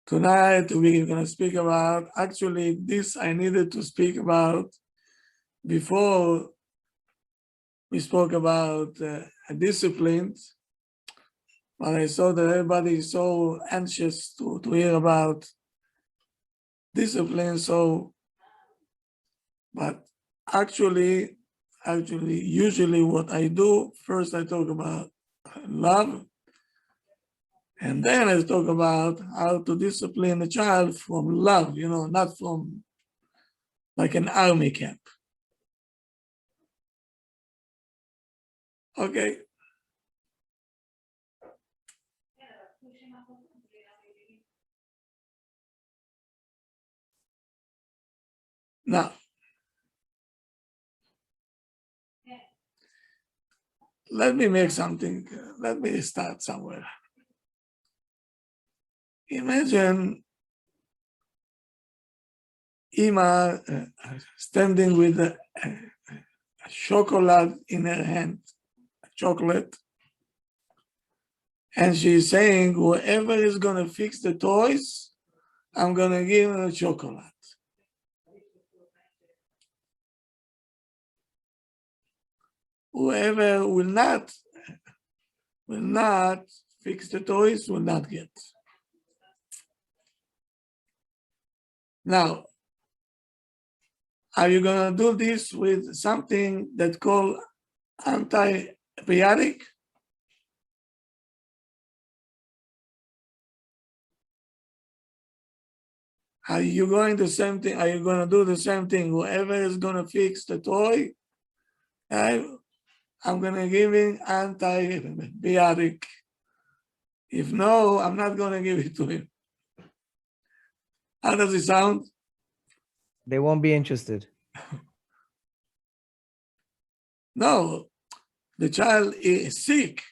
Tonight we're going to speak about, actually this I needed to speak about before we spoke about disciplines, but I saw that everybody is so anxious to hear about discipline, but actually, usually what I do, first I talk about love, and then I talk about how to discipline a child from love, not from like an army camp. Okay. Now, let me make something, let me start somewhere. Imagine Ima standing with a chocolate in her hand, chocolate, and she's saying, whoever is going to fix the toys, I'm going to give her chocolate. Whoever will not fix the toys will not get. Now, are you going to do this with something that's called antibiotic? Are you going the same thing? Are you going to do the same thing? Whoever is going to fix the toy, I'm going to give him antibiotic. If no, I'm not going to give it to him. How does it sound? They won't be interested. No, the child is sick.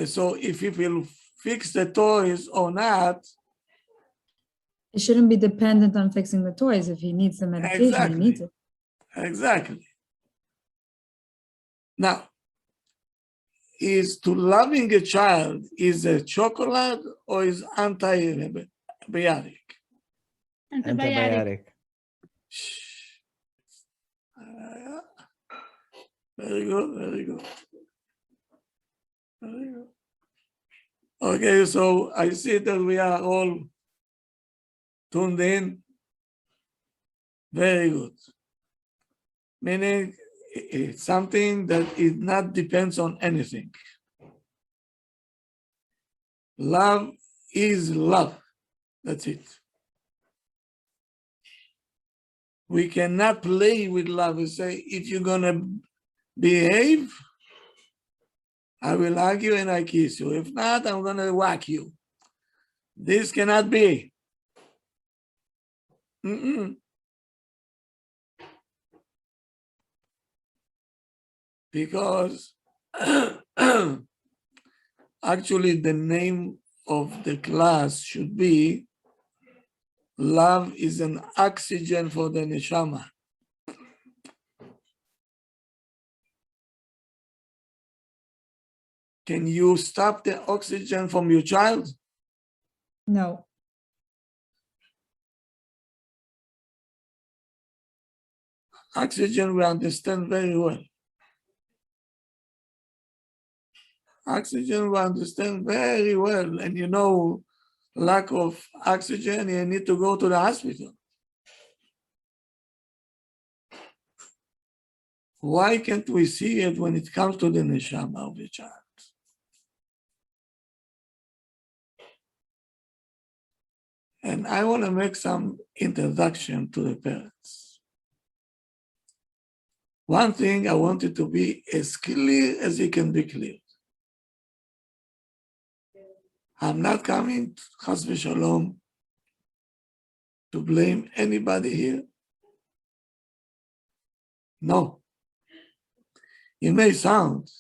So if he will fix the toys or not. It shouldn't be dependent on fixing the toys. If he needs the medication, Exactly. he needs it. Exactly. Now, is to loving a child is a chocolate or is antibiotic? Antibiotic. Very good, very good. Very good. Okay, so I see that we are all tuned in. Very good. Meaning it's something that it not depends on anything. Love is love. That's it. We cannot play with love and say, if you're going to behave, I will hug you and I kiss you. If not, I'm going to whack you. This cannot be. Because actually the name of the class should be love is an oxygen for the neshama. Can you stop the oxygen from your child? No. Oxygen we understand very well. Oxygen we understand very well. And lack of oxygen, you need to go to the hospital. Why can't we see it when it comes to the neshama of the child? And I want to make some introduction to the parents. One thing I want it to be as clear as it can be clear. I'm not coming, chas v'shalom, to blame anybody here. No. It may sound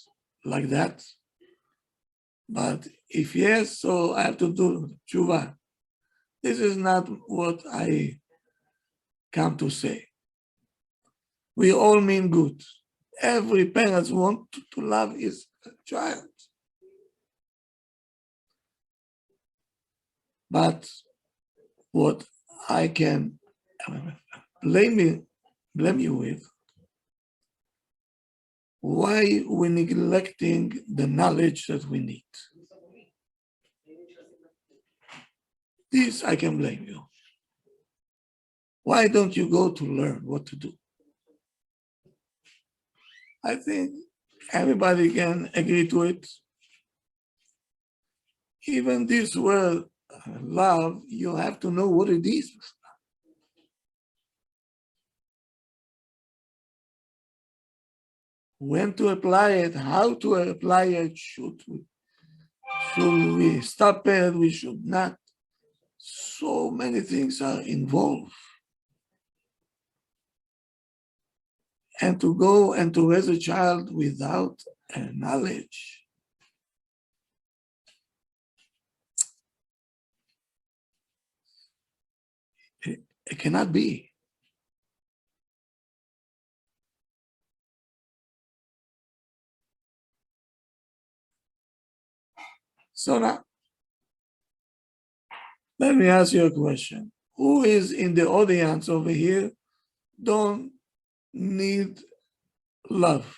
like that, but if yes, so I have to do tshuva. This is not what I come to say. We all mean good. Every parent wants to love his child. But what I can blame you with, why we're neglecting the knowledge that we need. This I can blame you. Why don't you go to learn what to do? I think everybody can agree to it. Even this word, love, you have to know what it is. When to apply it, how to apply it, should we stop it, we should not. So many things are involved. And to go and to raise a child without knowledge, it cannot be. So now, let me ask you a question. Who is in the audience over here don't need love?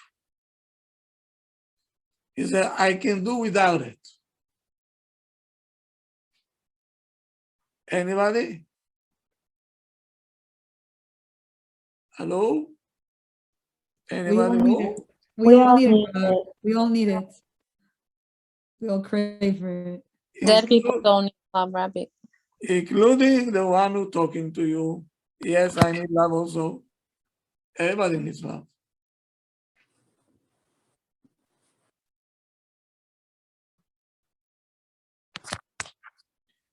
He said, I can do without it. Anybody? Hello? Anybody? We all need it. We all need it, brother. We all need it. We all crave for it. Dead people don't need love, Rabbi. Including the one who talking to you. Yes, I need love also. Everybody needs love.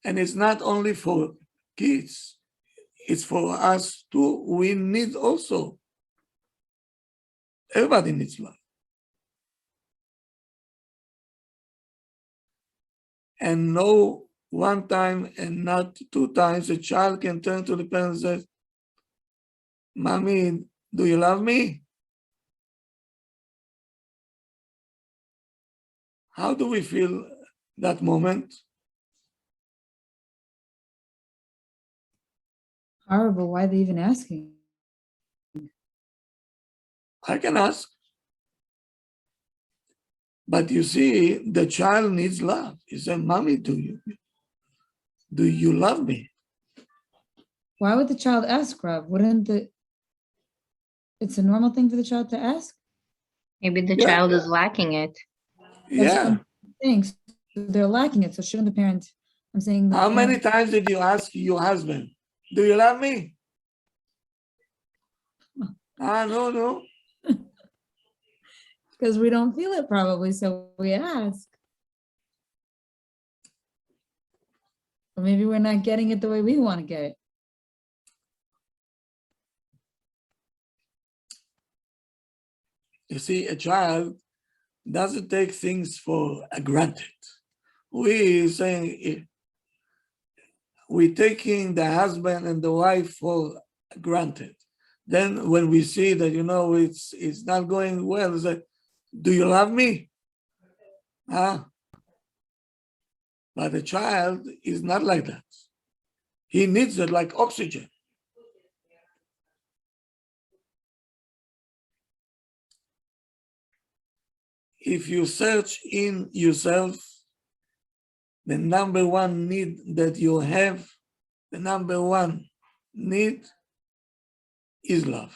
And it's not only for kids, it's for us too. We need also. Everybody needs love. And no one time and not two times a child can turn to the parents and say, Mommy, do you love me? How do we feel that moment? Horrible. Why are they even asking? I can ask. But you see, the child needs love. He said, Mommy, do you love me? Why would the child ask, Rob? It's a normal thing for the child to ask? Maybe the Yeah. child is lacking it. Yeah. Thanks. They're lacking it. So shouldn't the parent, I'm saying. How many times did you ask your husband, do you love me? No. Because we don't feel it probably, so we ask. Or maybe we're not getting it the way we want to get it. You see, a child doesn't take things for granted. We're taking the husband and the wife for granted. Then when we see that, it's not going well, it's like, do you love me? But the child is not like that. He needs it like oxygen. If you search in yourself, the number one need that you have, the number one need is love.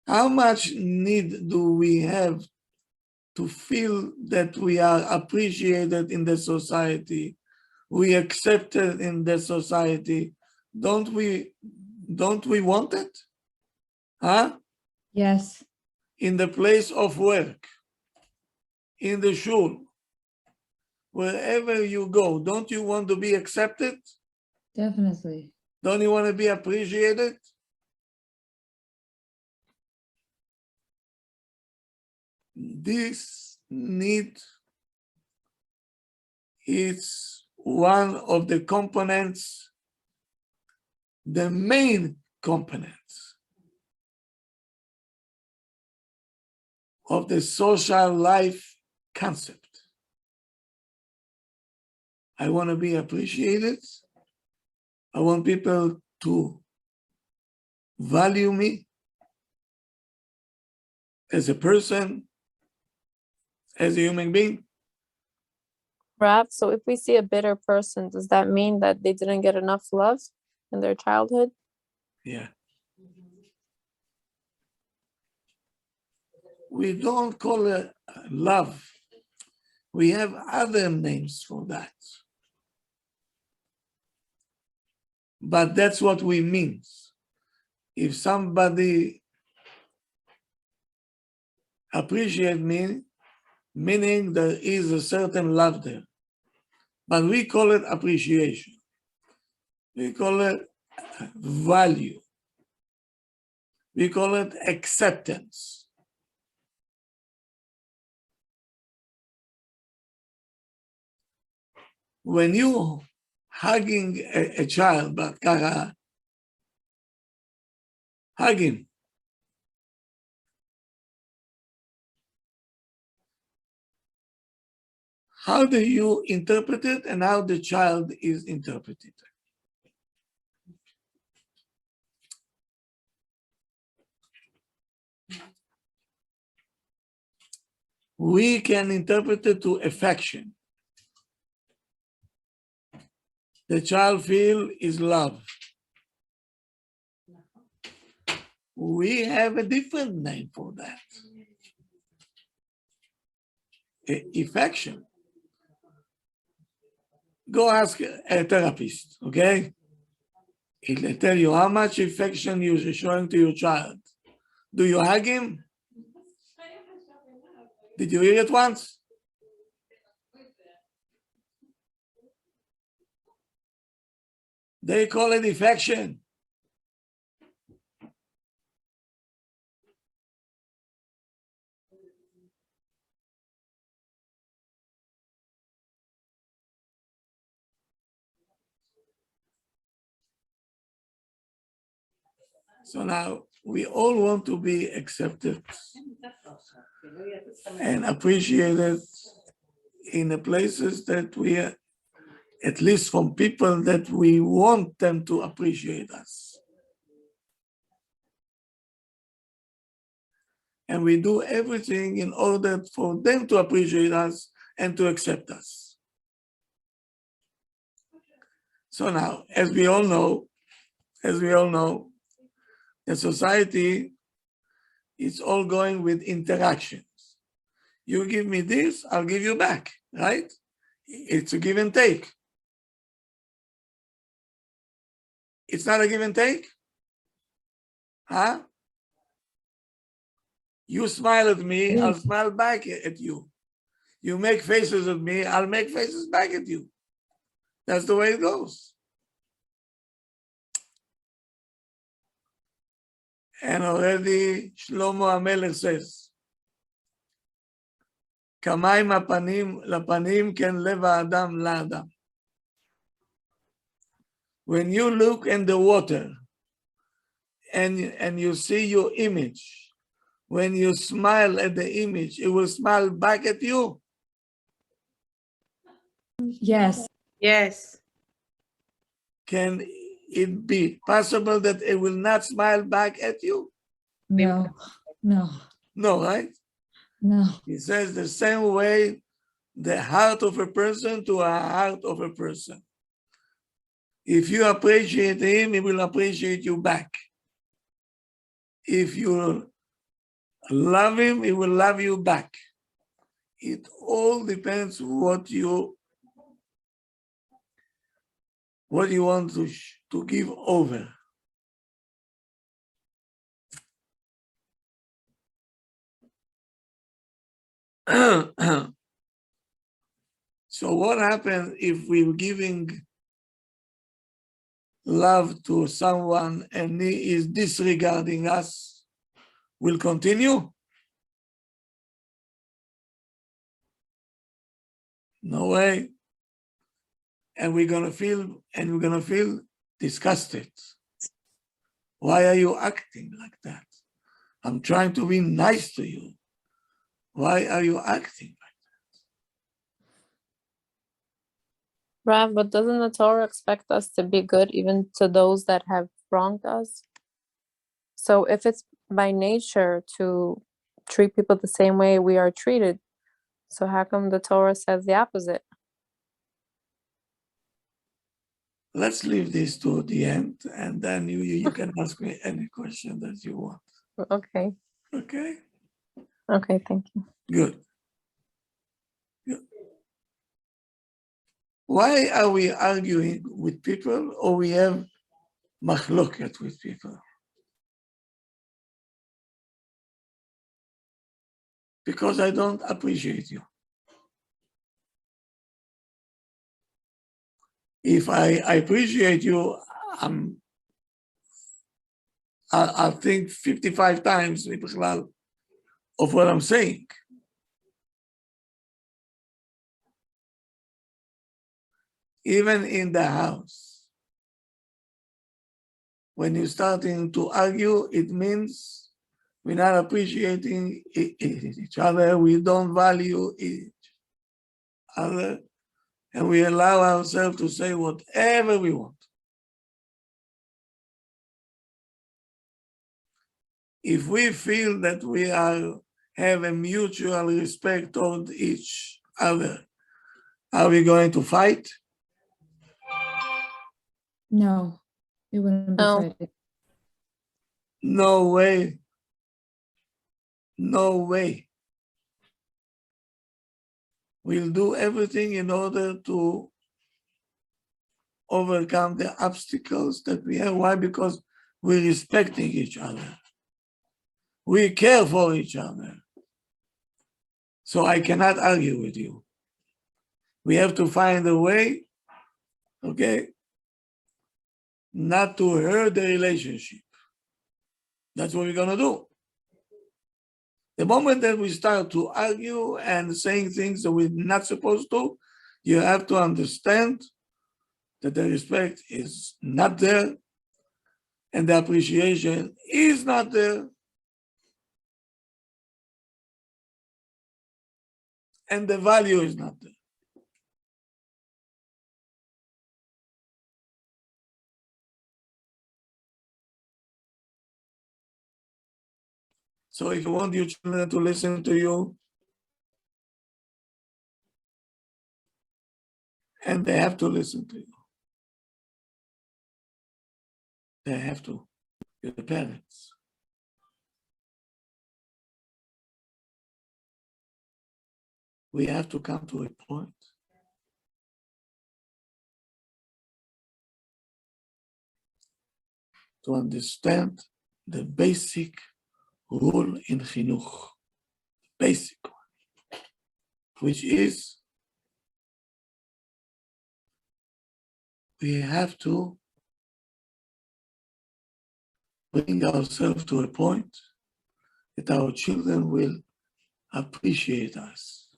How much need do we have to feel that we are appreciated in the society, we accepted in the society? Don't we want it? Yes. In the place of work, in the shul, wherever you go, don't you want to be accepted? Definitely. Don't you want to be appreciated? This need is one of the components, the main components. of the social life concept. I want to be appreciated. I want people to value me as a person, as a human being. Rab, so if we see a bitter person, does that mean that they didn't get enough love in their childhood? Yeah. We don't call it love. We have other names for that. But that's what we mean. If somebody appreciates me, meaning there is a certain love there. But we call it appreciation. We call it value. We call it acceptance. When you hugging a child, but kara, hug him. How do you interpret it and how the child is interpreted? We can interpret it to affection. The child feel is love. We have a different name for that. Affection. Go ask a therapist, okay? He'll tell you how much affection you're showing to your child. Do you hug him? Did you hear it once? They call it affection. So now we all want to be accepted and appreciated in the places that we are, at least from people that we want them to appreciate us. And we do everything in order for them to appreciate us and to accept us. So now, as we all know, the society is all going with interactions. You give me this, I'll give you back, right? It's a give and take. It's not a give and take? Huh? You smile at me, I'll smile back at you. You make faces at me, I'll make faces back at you. That's the way it goes. And already Shlomo HaMelech says, כמים הפנים לפנים כן לב האדם לאדם. When you look in the water and you see your image, when you smile at the image, it will smile back at you. Yes. Yes. Can it be possible that it will not smile back at you? No. No. No, right? No. He says the same way, the heart of a person to a heart of a person. If you appreciate him, he will appreciate you back. If you love him, he will love you back. It all depends what you want to give over. So what happens if we're giving love to someone and he is disregarding us? Will continue? No way. And we're gonna feel disgusted. Why are you acting like that? I'm trying to be nice to you. Why are you acting? Rav, but doesn't the Torah expect us to be good even to those that have wronged us? So if it's by nature to treat people the same way we are treated, so how come the Torah says the opposite? Let's leave this to the end, and then you can ask me any question that you want. Okay. Okay? Okay, thank you. Good. Good. Why are we arguing with people, or we have machloket with people? Because I don't appreciate you. If I appreciate you, I'll think 55 times of what I'm saying. Even in the house, when you're starting to argue, it means we're not appreciating each other, we don't value each other, and we allow ourselves to say whatever we want. If we feel that we have a mutual respect toward each other, are we going to fight? No, we wouldn't be No. fighting. No way. No way. We'll do everything in order to overcome the obstacles that we have. Why? Because we're respecting each other. We care for each other. So I cannot argue with you. We have to find a way, okay, not to hurt the relationship. That's what we're gonna do. The moment that we start to argue and saying things that we're not supposed to, you have to understand that the respect is not there and the appreciation is not there. And the value is not there. So if you want your children to listen to you, and they have to listen to you. They have to. You're the parents. We have to come to a point to understand the basic rule in chinuch, basic one, which is we have to bring ourselves to a point that our children will appreciate us,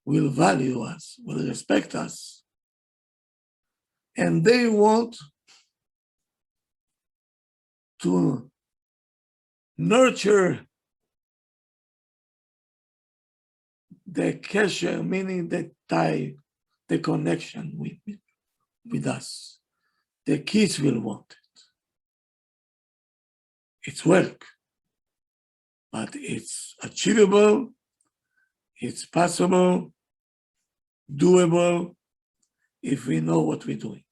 will value us, will respect us, and they want to nurture the kesher, meaning the tie, the connection with us. The kids will want it. It's work, but it's achievable, it's possible, doable, if we know what we're doing.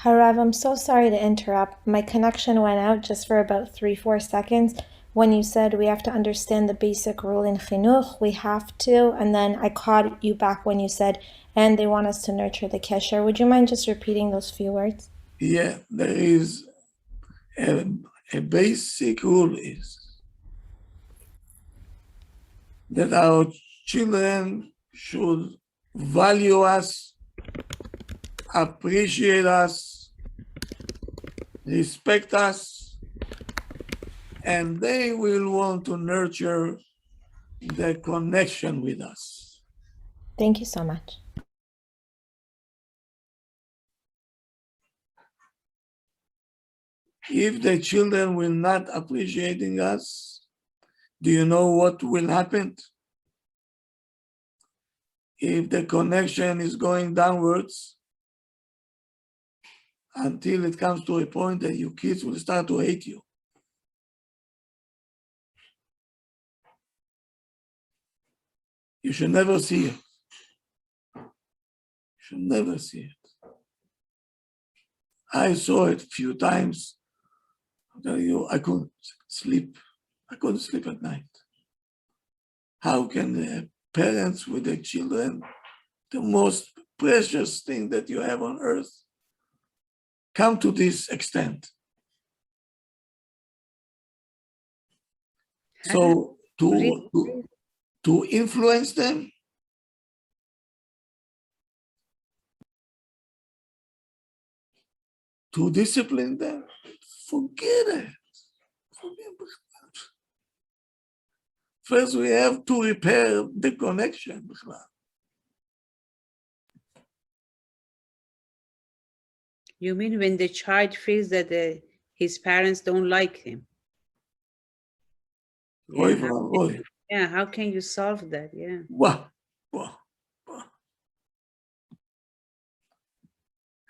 Harav, I'm so sorry to interrupt. My connection went out just for about 3-4 seconds when you said we have to understand the basic rule in chinuch, we have to, and then I caught you back when you said, and they want us to nurture the kesher. Would you mind just repeating those few words? Yeah, there is a basic rule is that our children should value us, appreciate us, respect us, and they will want to nurture the connection with us. Thank you so much. If the children will not appreciating us, Do you know what will happen? If the connection is going downwards until it comes to a point that your kids will start to hate you. You should never see it. You should never see it. I saw it a few times. I'll tell you, I couldn't sleep. I couldn't sleep at night. How can the parents with their children, the most precious thing that you have on earth, come to this extent? So to influence them, to discipline them, forget it. First, we have to repair the connection. You mean when the child feels that his parents don't like him? Yeah, how can you solve that? Yeah.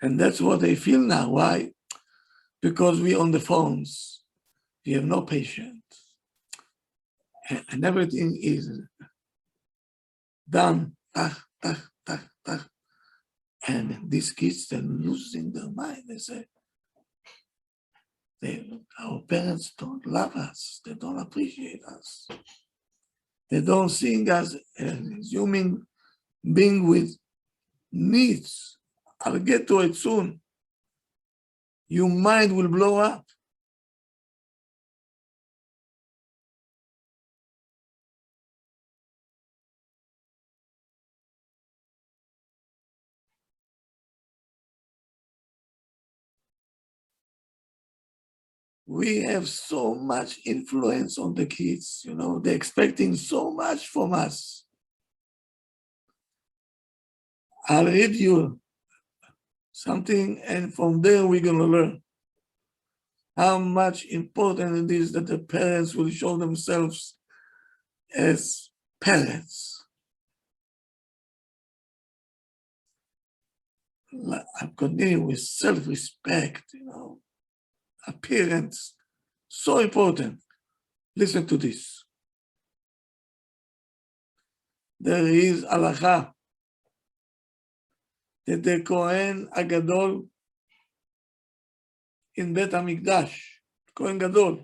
And that's what they feel now. Why? Because we on the phones, we have no patience. And everything is done. And these kids, they're losing their mind. They say, our parents don't love us. They don't appreciate us. They don't see us as human being with needs. I'll get to it soon. Your mind will blow up. We have so much influence on the kids, you know, they're expecting so much from us. I'll read you something, and from there we're going to learn how much important it is that the parents will show themselves as parents. I'm continuing with self-respect, you know, appearance, so important. Listen to this. There is halacha that the Kohen Agadol in Bet HaMikdash, Kohen Gadol,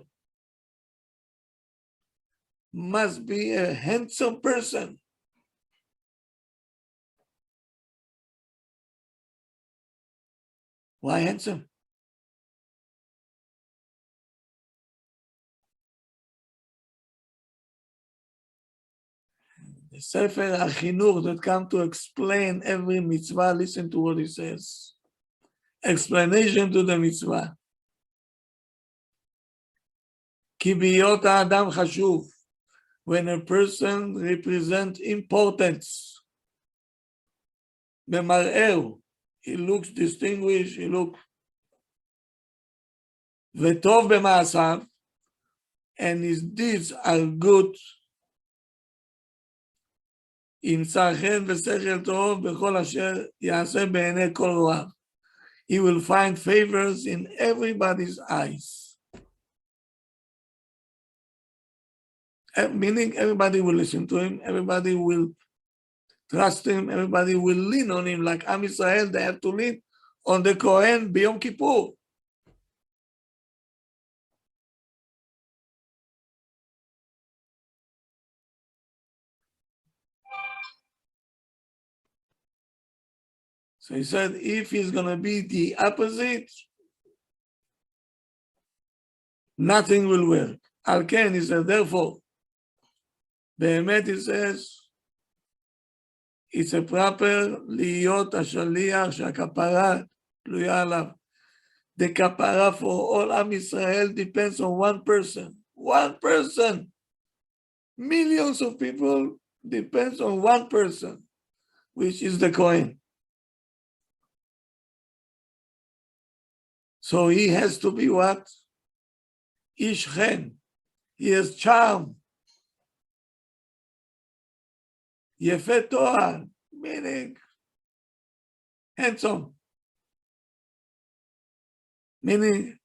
must be a handsome person. Why handsome? The Sefer HaChinuch that come to explain every mitzvah, listen to what he says. Explanation to the mitzvah. Ki biyot ha'adam chashuv. When a person represents importance, b'mar'eu, he looks distinguished, he looks v'tov b'ma'asav, and his deeds are good. ימצא חן ושכל טוב בכל אשר יעשה בעיני כל רואיו. He will find favors in everybody's eyes. Meaning everybody will listen to him, everybody will trust him, everybody will lean on him. Like Am Yisrael, they have to lean on the Kohen B'Yom Kippur. So he said, if he's going to be the opposite, nothing will work. Al ken, he said, therefore, באמת, he says, it's a proper להיות השליח שהכפרה תלויה עליו. The kapara for all Am Yisrael depends on one person. One person. Millions of people depends on one person, which is the Kohen. So he has to be what? Ish chen. He has charm. Yefe Torah, meaning handsome. Meaning,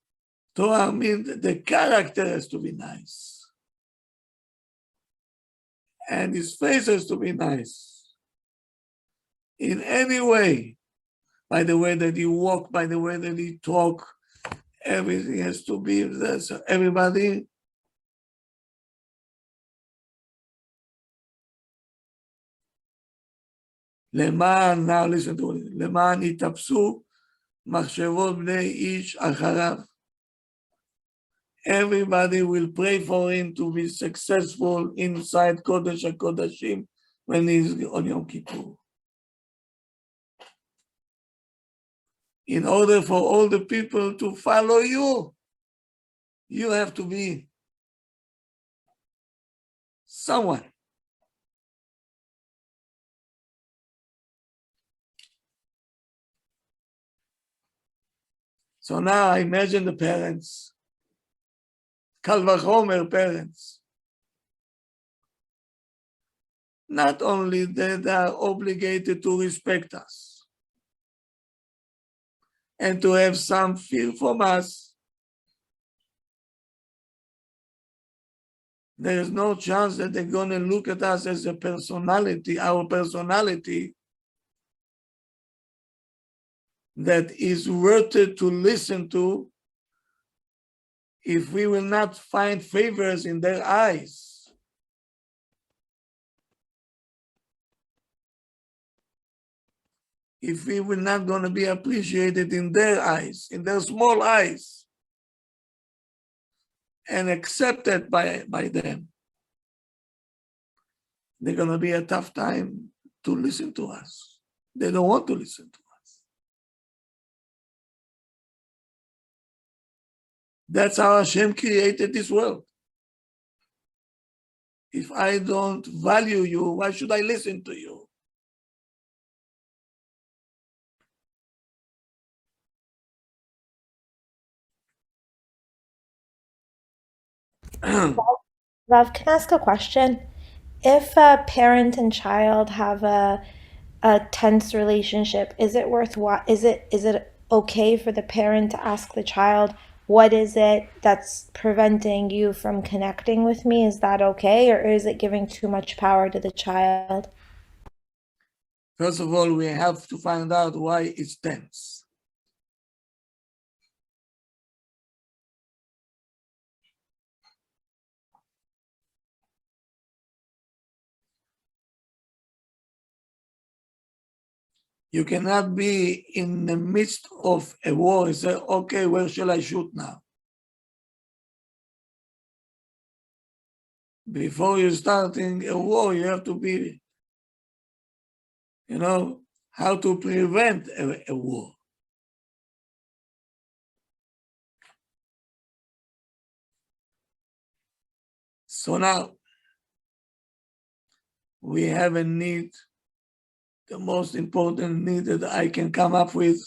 Torah means the character has to be nice. And his face has to be nice. In any way, by the way that he walk, by the way that he talk, everything has to be there. So everybody now listen to it. למען יתאפסו מחשבות בני איש אחריו. Everybody will pray for him to be successful inside Kodesh HaKodashim when he's on Yom Kippur. In order for all the people to follow you, you have to be someone. So now I imagine the parents, Kal vachomer parents. Not only that they are obligated to respect us and to have some fear from us, there is no chance that they're going to look at us as a personality, our personality, that is worth it to listen to if we will not find favors in their eyes. If we will not going to be appreciated in their eyes, in their small eyes, and accepted by them, they're going to be a tough time to listen to us. They don't want to listen to us. That's how Hashem created this world. If I don't value you, why should I listen to you? Rav, can I ask a question? If a parent and child have a tense relationship, is it worthwhile? Is it okay for the parent to ask the child, what is it that's preventing you from connecting with me? Is that okay? Or is it giving too much power to the child? First of all, we have to find out why it's tense. You cannot be in the midst of a war and say, okay, where shall I shoot now? Before you starting a war, you have to be, how to prevent a war. So now, we have a need, the most important need that I can come up with,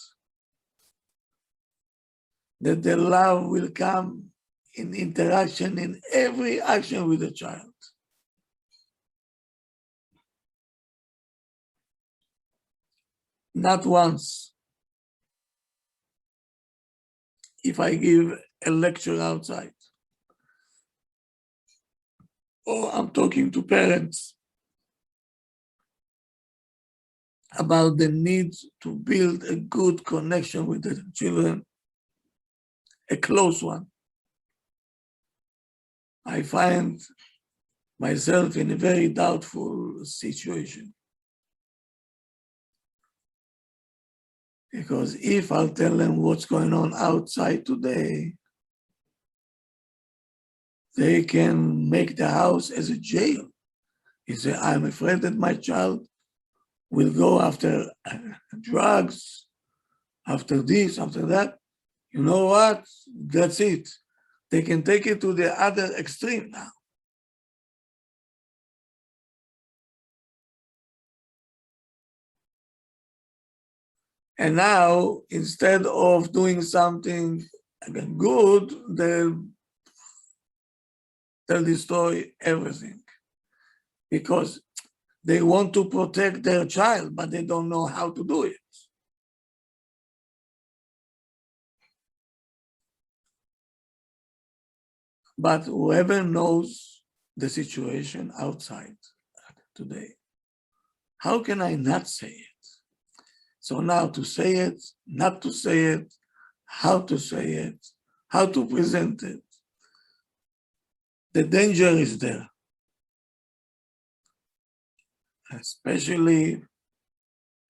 that the love will come in interaction in every action with the child. Not once. If I give a lecture outside, or I'm talking to parents about the need to build a good connection with the children, a close one, I find myself in a very doubtful situation. Because if I'll tell them what's going on outside today, they can make the house as a jail. You say, I'm afraid that my child will go after drugs, after this, after that. You know what? That's it. They can take it to the other extreme now. And now, instead of doing something good, they'll destroy everything. Because They want to protect their child, but they don't know how to do it. But whoever knows the situation outside today, how can I not say it? So now to say it, not to say it, how to say it, how to present it, the danger is there. Especially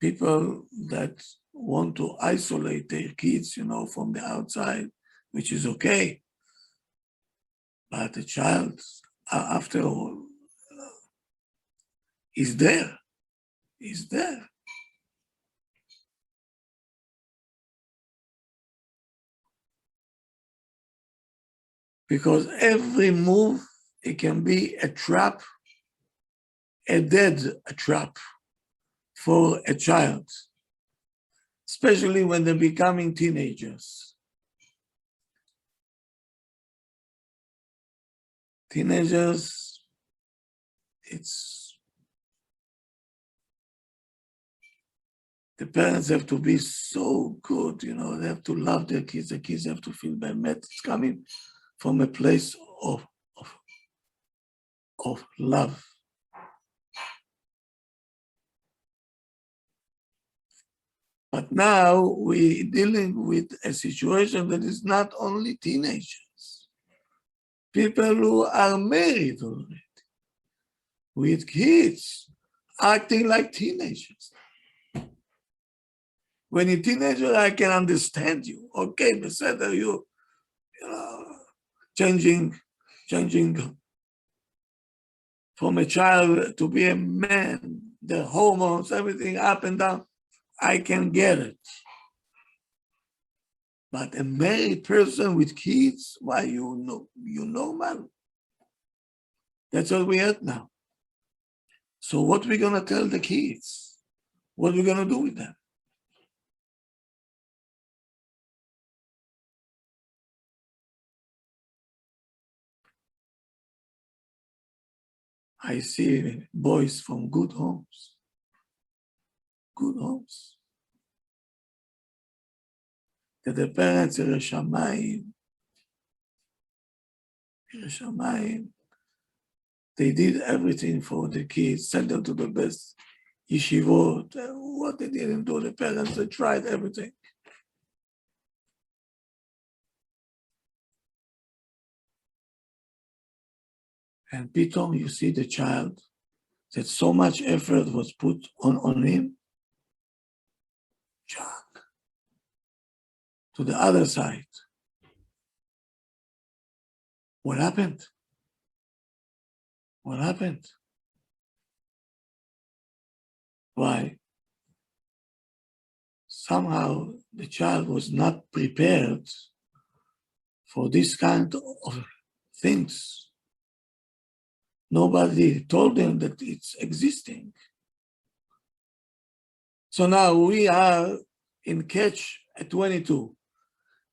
people that want to isolate their kids, from the outside, which is okay. But the child, after all, is there. Is there. Because every move, it can be a trap, a trap for a child, especially when they're becoming teenagers. Teenagers, the parents have to be so good, they have to love their kids. The kids have to feel met. It's coming from a place of love. But now we're dealing with a situation that is not only teenagers, people who are married already, with kids, acting like teenagers. When you're a teenager, I can understand you. Okay, beseder, you changing from a child to be a man, the hormones, everything up and down. I can get it. But a married person with kids, why you know, man. That's what we have now. So what we gonna tell the kids? What we gonna do with them? I see boys from good homes. That the parents are Shamayim. They did everything for the kids, sent them to the best yeshivot. What they didn't do, the parents, they tried everything. And pitom, you see the child, that so much effort was put on him, Jack, to the other side. What happened? What happened? Why? Somehow the child was not prepared for this kind of things. Nobody told them that it's existing. So now we are in catch at 22.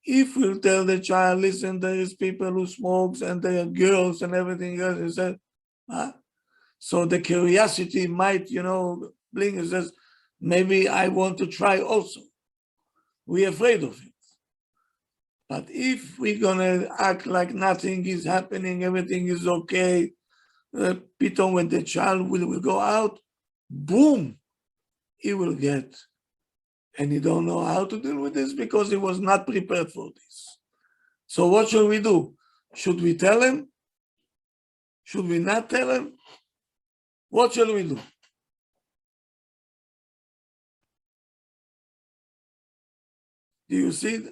If we tell the child, listen, there is people who smokes and there are girls and everything else, he said, huh? So the curiosity might, blink and says, maybe I want to try also. We're afraid of it. But if we're gonna act like nothing is happening, everything is okay, pitom, when the child will go out, boom, he will get. And he don't know how to deal with this because he was not prepared for this. So what should we do? Should we tell him? Should we not tell him? What shall we do? Do you see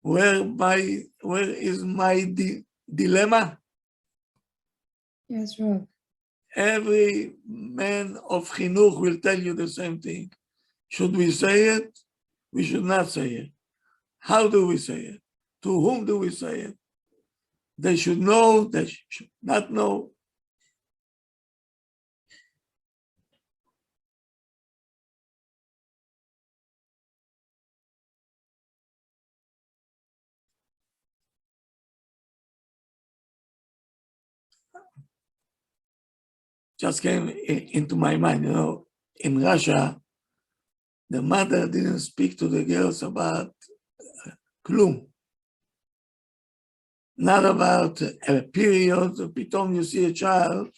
where is my dilemma? Yes, Rob. Every man of chinuch will tell you the same thing. Should we say it? We should not say it. How do we say it? To whom do we say it? They should know, they should not know. just came into my mind. You know, in Russia, the mother didn't speak to the girls about klum. Not about a period. Pitom, you see a child,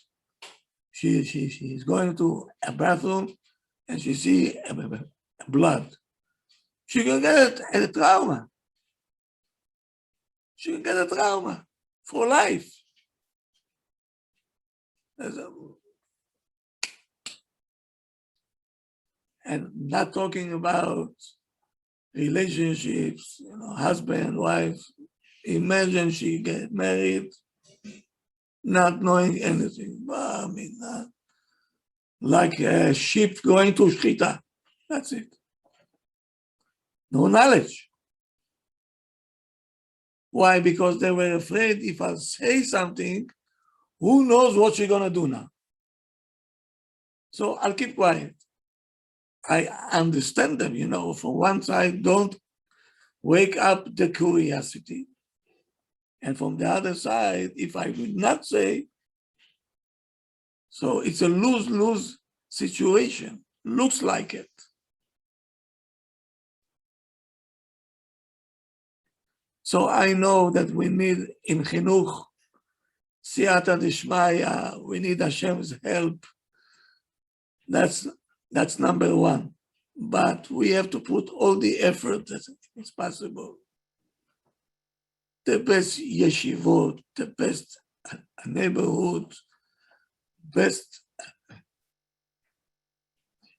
she's going to a bathroom and she see blood. She can get a trauma. She can get a trauma for life. And not talking about relationships, you know, husband, wife. Imagine she get married, not knowing anything. I mean, like a sheep going to shchita. That's it. No knowledge. Why? Because they were afraid if I say something, who knows what she's gonna do now? So I'll keep quiet. I understand them, you know, from one side, don't wake up the curiosity. And from the other side, if I would not say, so it's a lose-lose situation. Looks like it. So I know that we need in chinuch, siyata dishmaya, we need Hashem's help. That's number one. But we have to put all the effort that is possible. The best yeshivot, the best neighborhood, best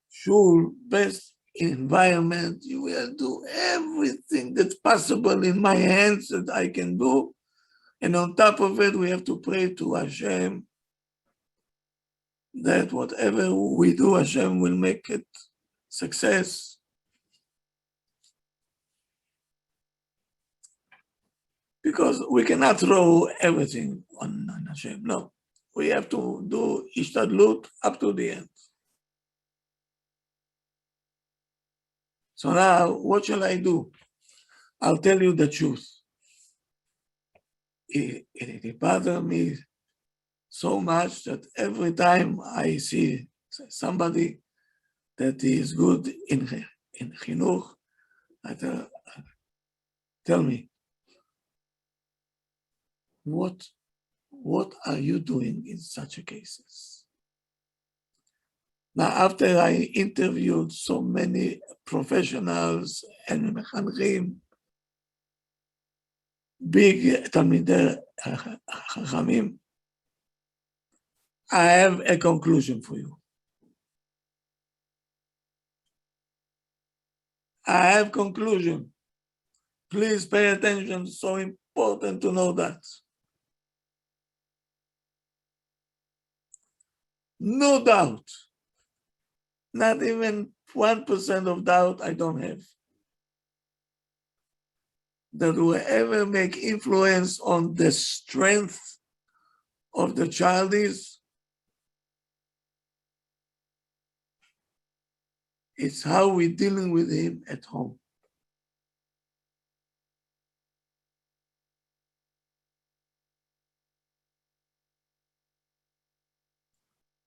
shul, best environment. You will do everything that's possible in my hands that I can do. And on top of it, we have to pray to Hashem that whatever we do, Hashem will make it success. Because we cannot throw everything on Hashem. No, we have to do ishtadlut up to the end. So now, what shall I do? I'll tell you the truth. It bothers me so much that every time I see somebody that is good in chinuch, I tell me, what are you doing in such cases? Now, after I interviewed so many professionals and mechanchim, big Talmidei Chachamim, I have a conclusion for you. I have conclusion. Please pay attention, it's so important to know that. No doubt, not even 1% of doubt I don't have, that whoever make influence on the strength of the child is, it's how we're dealing with him at home.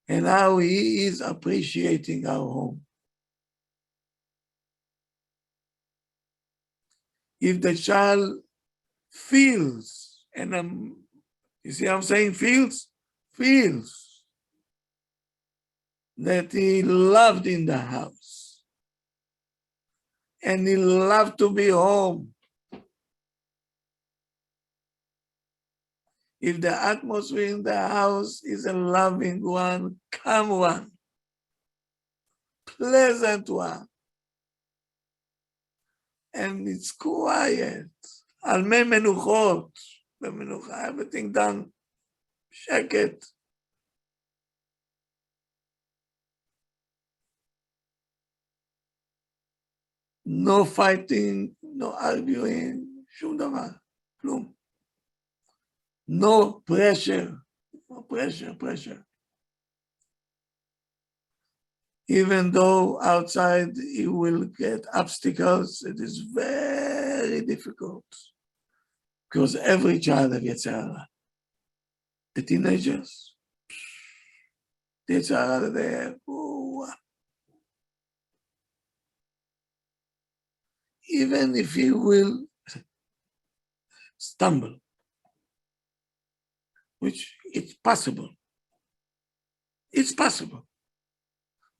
And how he is appreciating our home. If the child feels, and you see I'm saying feels that he loved in the house and he loved to be home. If the atmosphere in the house is a loving one, calm one, pleasant one, and it's quiet, al mei menuchot, everything done, sheket. No fighting, no arguing, shum davar, klum. No pressure, no pressure. Even though outside he will get obstacles, it is very difficult. Because every child has Yetzer Hara. The teenagers, the child there. Ooh. Even if he will stumble, which it's possible. It's possible.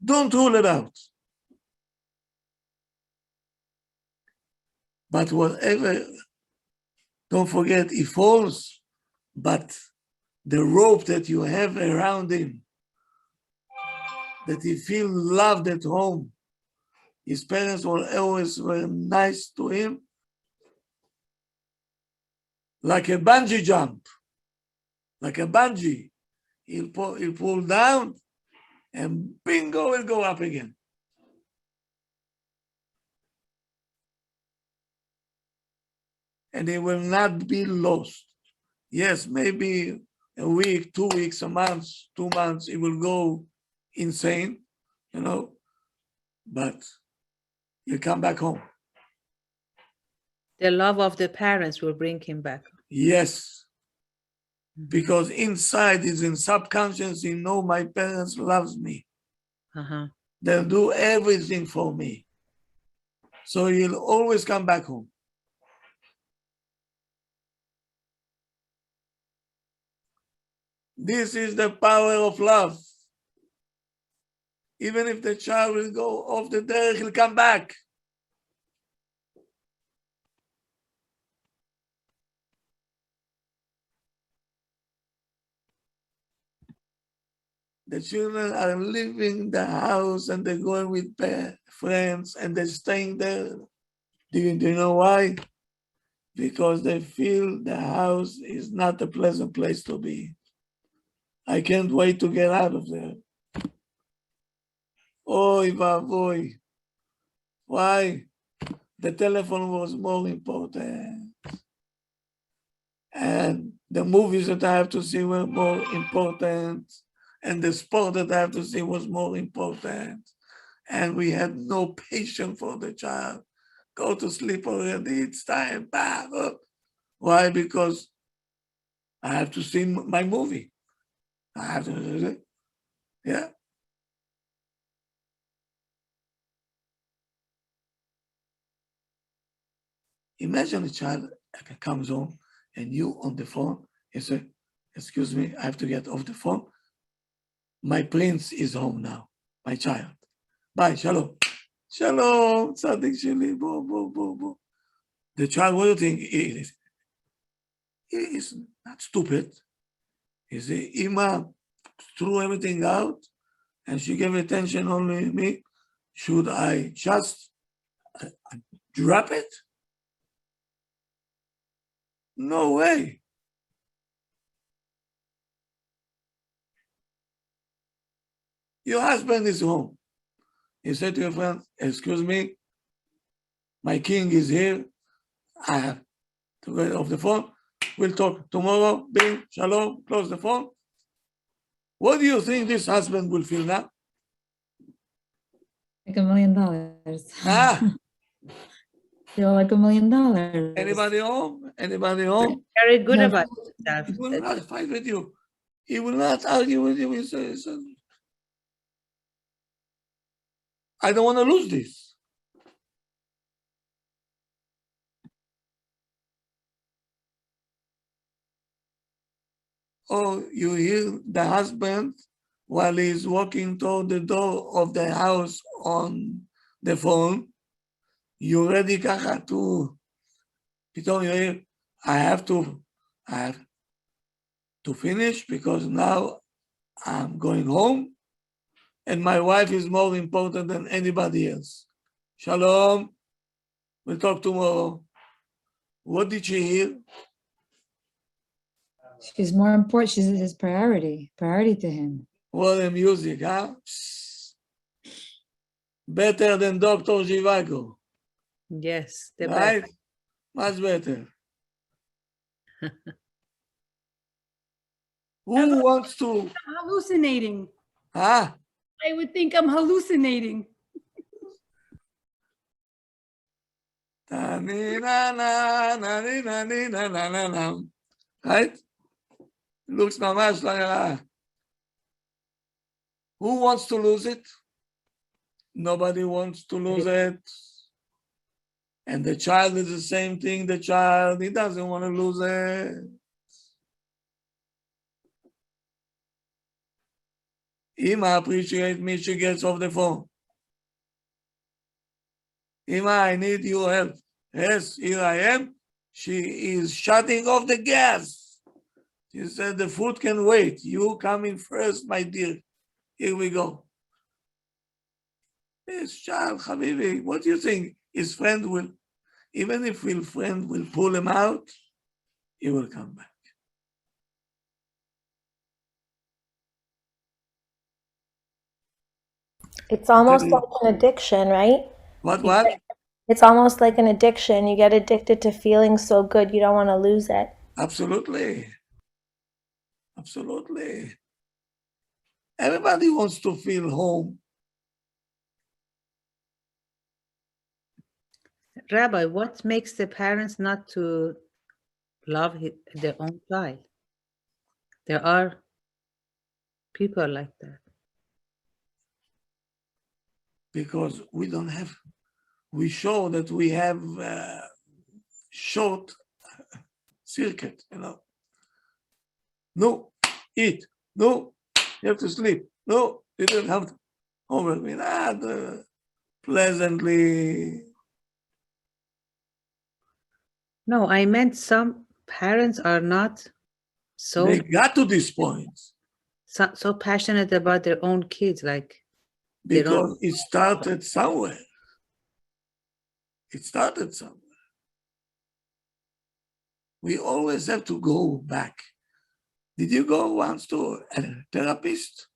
Don't rule it out. But whatever, don't forget, he falls, but the rope that you have around him, that he feels loved at home, his parents were always were nice to him, like a bungee jump, like a bungee. He'll pull down and bingo, will go up again. And he will not be lost. Yes, maybe a week, 2 weeks, a month, 2 months, he will go insane, but he'll come back home. The love of the parents will bring him back. Yes, because inside is in subconscious, he know my parents loves me. Uh-huh. They'll do everything for me. So he'll always come back home. This is the power of love. Even if the child will go off the derech, he'll come back. The children are leaving the house and they're going with friends and they're staying there. Do you know why? Because they feel the house is not a pleasant place to be. I can't wait to get out of there. Oy vavoy. Why? The telephone was more important. And the movies that I have to see were more important. And the sport that I have to see was more important. And we had no patience for the child. Go to sleep already, it's time. Why? Because I have to see my movie. I have to, yeah. Imagine a child comes home and you on the phone, you say, excuse me, I have to get off the phone. My prince is home now, my child. Bye, shalom. Shalom, tzaddik sheli, bo, bo, bo, bo. The child, what do you think he is? He is not stupid. He say, Ima threw everything out and she gave attention only to me. Should I just drop it? No way. Your husband is home. You say to your friend, excuse me, my king is here. I have to get off the phone. We'll talk tomorrow. Bing, shalom, close the phone. What do you think this husband will feel now? Like $1 million. Ah, Feel like $1 million. anybody home? Anybody home? Very good No. about himself. He will not fight with you. He will not argue with you. He says, I don't want to lose this. Or you hear the husband while he's walking toward the door of the house on the phone, you ready kaka to, pitong you hear, I have to finish because now I'm going home and my wife is more important than anybody else. Shalom. We'll talk tomorrow. What did she hear? She's more important. She's his priority to him. What a music, huh? Better than Dr. Zhivago, Yes, the right? best. Much better. Who wants to? Hallucinating. Huh? I would think I'm hallucinating. Right? Looks mamash like Who wants to lose it? Nobody wants to lose it. And the child is the same thing. The child, he doesn't want to lose it. Ima appreciates me, she gets off the phone. Ima, I need your help. Yes, here I am. She is shutting off the gas. She said, the food can wait. You come in first, my dear. Here we go. This child, Habibi, what do you think? His friend will, even if his friend will pull him out, he will come back. It's almost Okay. like an addiction, right? What? It's almost like an addiction. You get addicted to feeling so good, you don't want to lose it. Absolutely. Absolutely. Everybody wants to feel home. Rabbi, what makes the parents not to love their own child? There are people like that. Because we don't have, we show that we have short circuit, you know. No, eat. No, you have to sleep. No, you don't have to. Over me, pleasantly. No, I meant some parents are not so They got to this point so passionate about their own kids, like they don't. because it started somewhere. It started somewhere. We always have to go back. Did you go once to a therapist?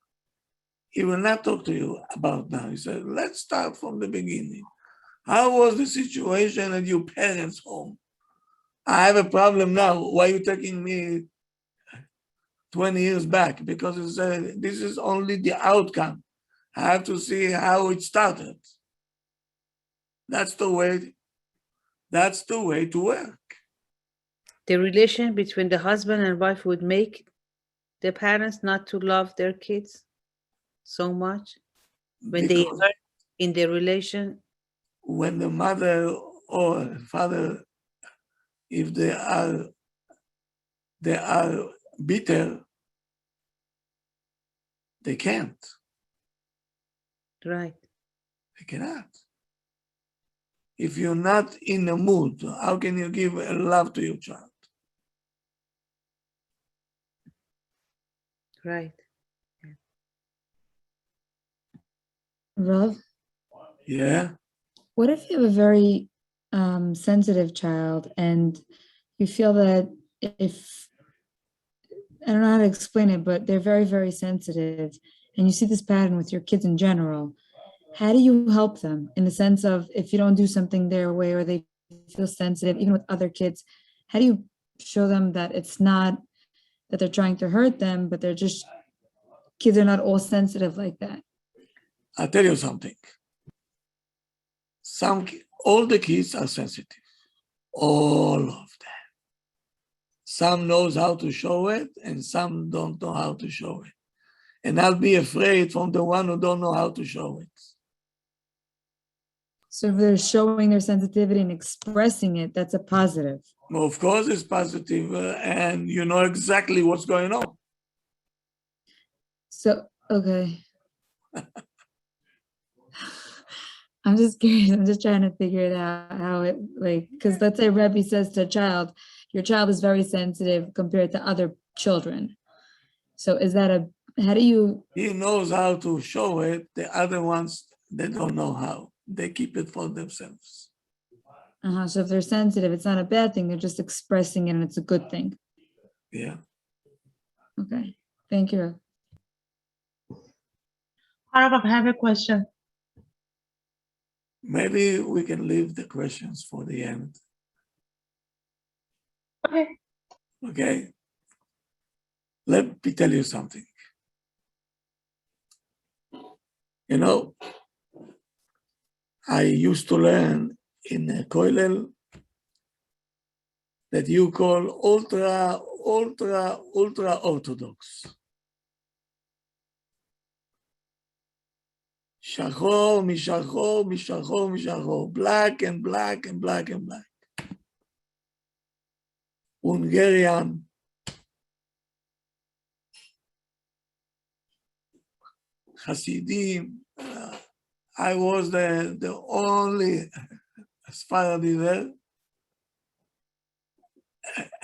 He will not talk to you about now. He said, let's start from the beginning. How was the situation at your parents' home? I have a problem now. Why are you taking me 20 years back? Because he said, this is only the outcome. I have to see how it started. That's the way to work. The relation between the husband and wife would make the parents not to love their kids so much when they Because are in the relation. when the mother or father, if they are bitter, they can't. Right. They cannot. If you're not in the mood, how can you give a love to your child? Right. Rav, Yeah. what if you have a very sensitive child and you feel that if, I don't know how to explain it, but they're very, very sensitive, and you see this pattern with your kids in general, how do you help them in the sense of if you don't do something their way or they feel sensitive, even with other kids, how do you show them that it's not that they're trying to hurt them, but they're just, kids are not all sensitive like that? I'll tell you something. All the kids are sensitive. All of them. Some knows how to show it and some don't know how to show it. And I'll be afraid from the one who don't know how to show it. So if they're showing their sensitivity and expressing it, that's a positive. Well, of course it's positive and you know exactly what's going on. So, okay. I'm just curious. I'm just trying to figure it out how it, like, because let's say Rabbi says to a child, your child is very sensitive compared to other children. So is that how do you? He knows how to show it. The other ones, they don't know how. They keep it for themselves. So if they're sensitive, it's not a bad thing. They're just expressing it and it's a good thing. Yeah. Okay. Thank you. I have a question. Maybe we can leave the questions for the end. Okay. Okay. Let me tell you something. You know, I used to learn in a kollel that you call ultra orthodox. שחור משחור משחור משחור, black and black and black and black. Hungarian, Hasidim. I was the only Sephardi there.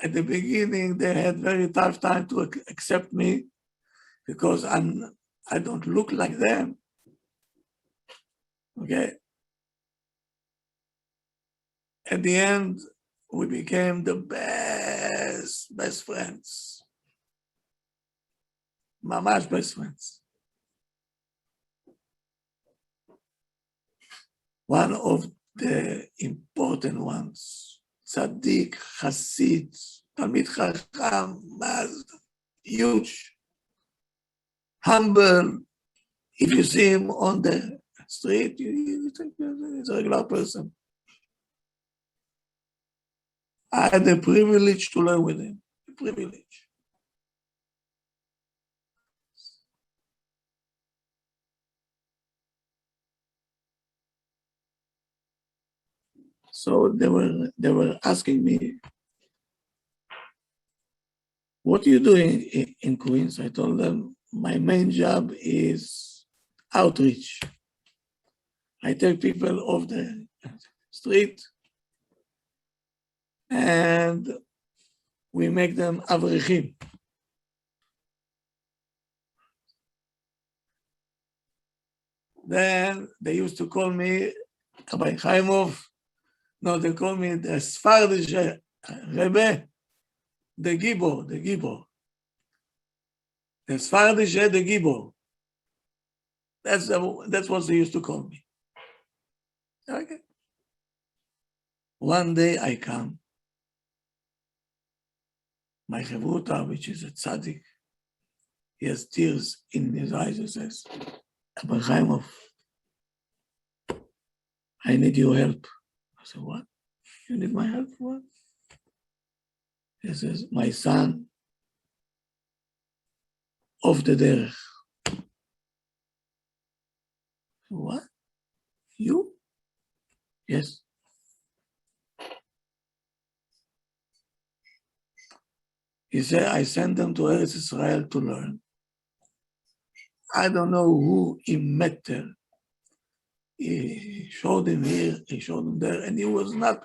At the beginning, they had very tough time to accept me because I don't look like them. Okay. At the end, we became the best friends. Mamash best friends. One of the important ones, Tzaddik, Hasid, Talmid Chacham, huge, humble. If you see him on the street, you think he's a regular person. I had the privilege to learn with him, the privilege. So they were asking me, what are you doing in Queens? I told them, my main job is outreach. I take people off the street and we make them avrichim. Then they used to call me Rabbi Haimoff. No, they call me the Sephardish Rabbi, the Gibor. The Sephardish the Gibor. That's what they used to call me. Okay. One day I come, my Chavruta, which is a tzaddik, he has tears in his eyes. He says, Rabbi Haimoff, I need your help. I said, what? You need my help for what? He says, my son, off the derech. What? You? Yes. He said, I sent them to Eretz Israel to learn. I don't know who he met there. He showed him here, he showed him there, and he was not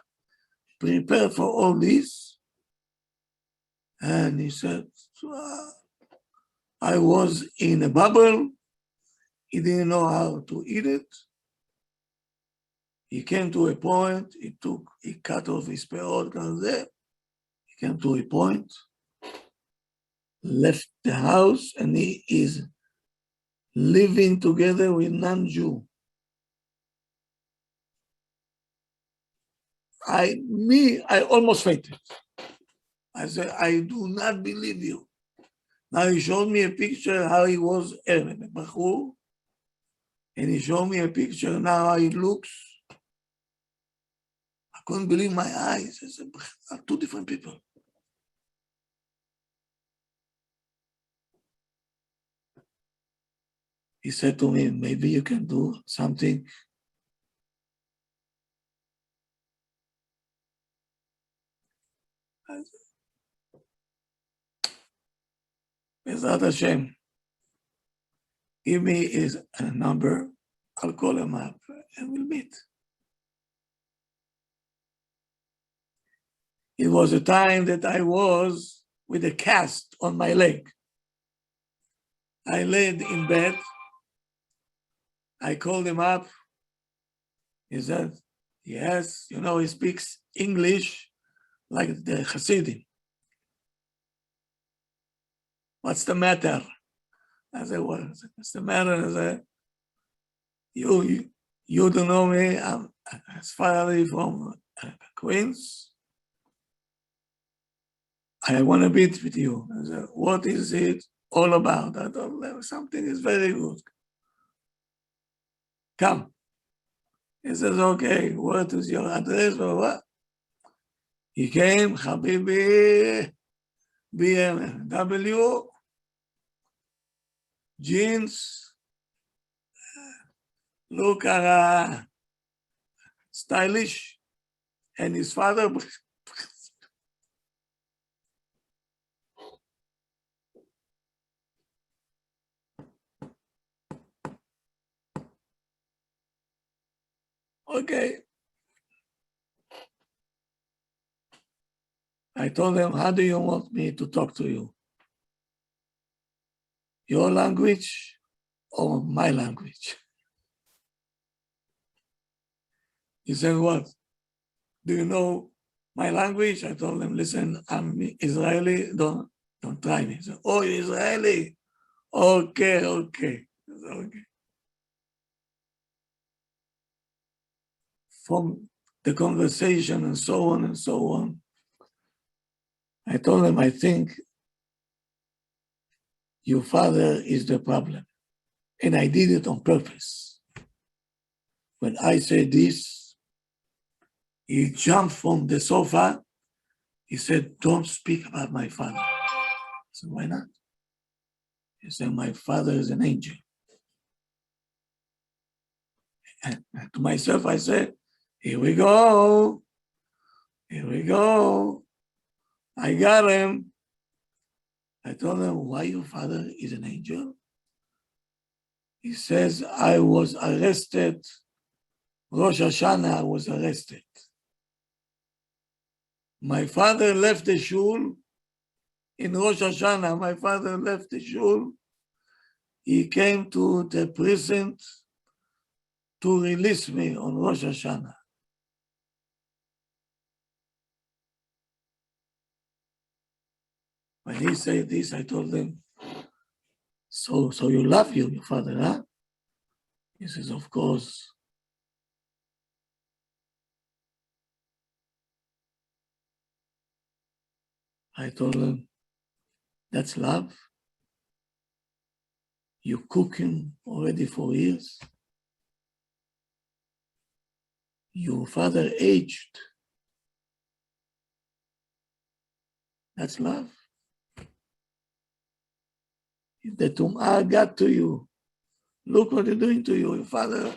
prepared for all this. And he said, I was in a bubble. He didn't know how to eat it. He came to a point, he cut off his peot, he came to a point, left the house, and he is living together with non-Jew. I almost fainted. I said, I do not believe you. Now he showed me a picture how he was a Bachur, and he showed me a picture now how he looks. I couldn't believe my eyes. I said, are two different people. He said to me, maybe you can do something. Bezrat Hashem, give me his number, I'll call him up and we'll meet. It was a time that I was with a cast on my leg. I laid in bed. I called him up. He said, yes, you know, he speaks English like the Hasidim. What's the matter? I said, what's the matter? I said, you don't know me. I'm Sephardi from Queens. I want to meet with you. I said, what is it all about? I told him, something is very good. Come. He says, okay, what is your address or what? He came, Habibi, BMW, jeans, look at stylish, and his father. Okay. I told him, how do you want me to talk to you? Your language or my language? He said, what? Do you know my language? I told him, listen, I'm Israeli, don't try me. He said, oh, you're Israeli? Okay. Okay. From the conversation and so on, I told him, I think your father is the problem. And I did it on purpose. When I said this, he jumped from the sofa. He said, don't speak about my father. I said, why not? He said, my father is an angel. And to myself, I said, here we go. I got him. I told him, why your father is an angel? He says, I was arrested. Rosh Hashanah, I was arrested. My father left the shul. In Rosh Hashanah, my father left the shul. He came to the prison to release me on Rosh Hashanah. When he said this, I told him, so you love your father, huh? He says, of course. I told him, that's love. You cook him already for years. Your father aged. That's love. The Tum'ah got to you. Look what they're doing to you. Your father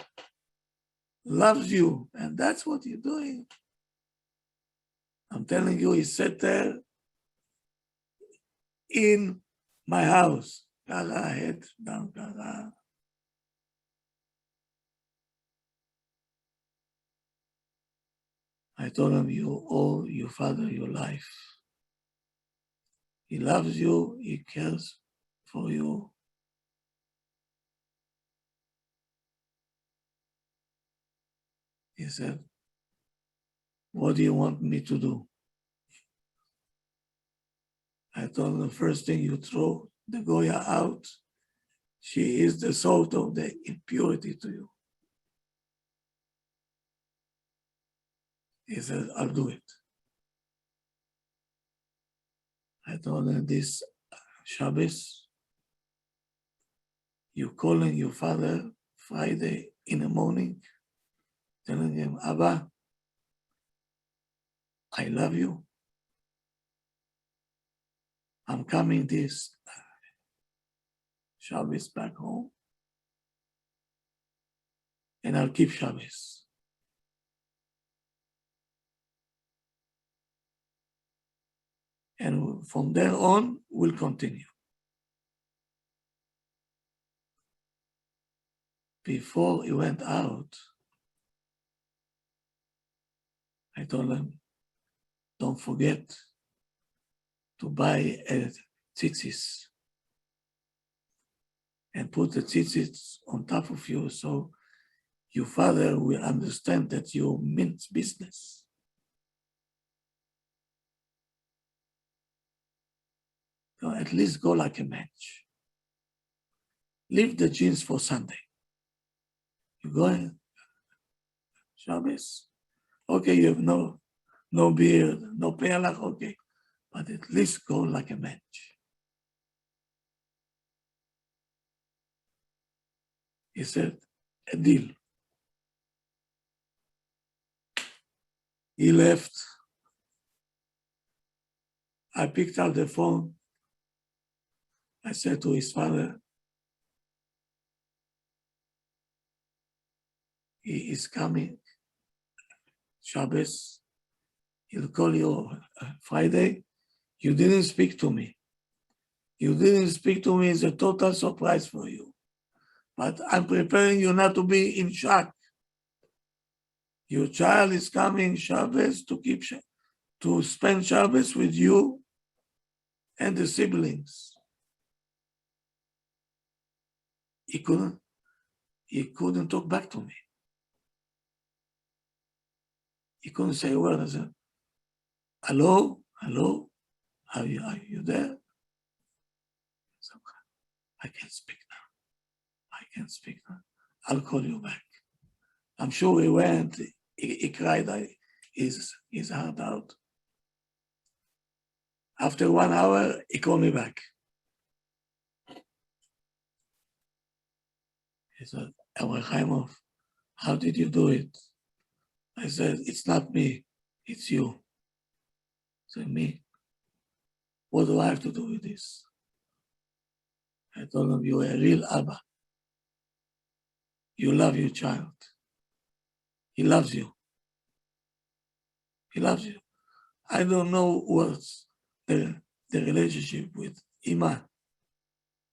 loves you, and that's what you're doing. I'm telling you, he sat there in my house. Kara, head down, Kara. I told him, you owe your father your life. He loves you, he cares for you. He said, what do you want me to do? I told him, the first thing you throw the Goya out. She is the sort of the impurity to you. He said, I'll do it. I told him, this Shabbos, you calling your father Friday in the morning, telling him, Abba, I love you. I'm coming this Shabbos back home, and I'll keep Shabbos. And from there on, we'll continue. Before he went out, I told him, don't forget to buy a tzitzis and put the tzitzis on top of you so your father will understand that you meant business. So at least go like a match. Leave the jeans for Sunday. You go in Shabbos. Okay, you have no beard, no pealach, okay. But at least go like a match. He said, a deal. He left. I picked up the phone. I said to his father, he is coming Shabbos. He'll call you Friday. You didn't speak to me. You didn't speak to me. It's a total surprise for you. But I'm preparing you not to be in shock. Your child is coming Shabbos to spend Shabbos with you and the siblings. He couldn't talk back to me. He couldn't say a word. I said, hello, are you there? So, I can't speak now. I'll call you back. I'm sure he went, he cried his heart out. After 1 hour, he called me back. He said, Rabbi Haimoff, how did you do it? I said, it's not me, it's you. He said, me? What do I have to do with this? I told him, you're a real Abba. You love your child. He loves you. He loves you. I don't know what's the relationship with Ima,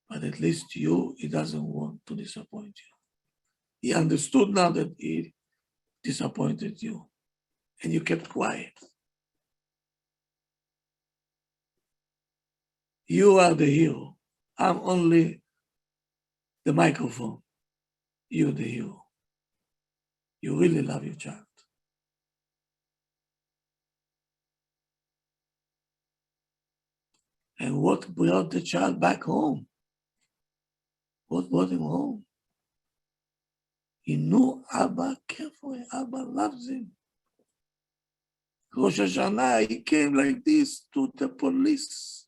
but at least he doesn't want to disappoint you. He understood now that he disappointed you, and you kept quiet. You are the hero. I'm only the microphone. You're the hero. You really love your child. And what brought the child back home? What brought him home? He knew Abba cared for him. Abba loves him. Rosh Hashanah, he came like this to the police.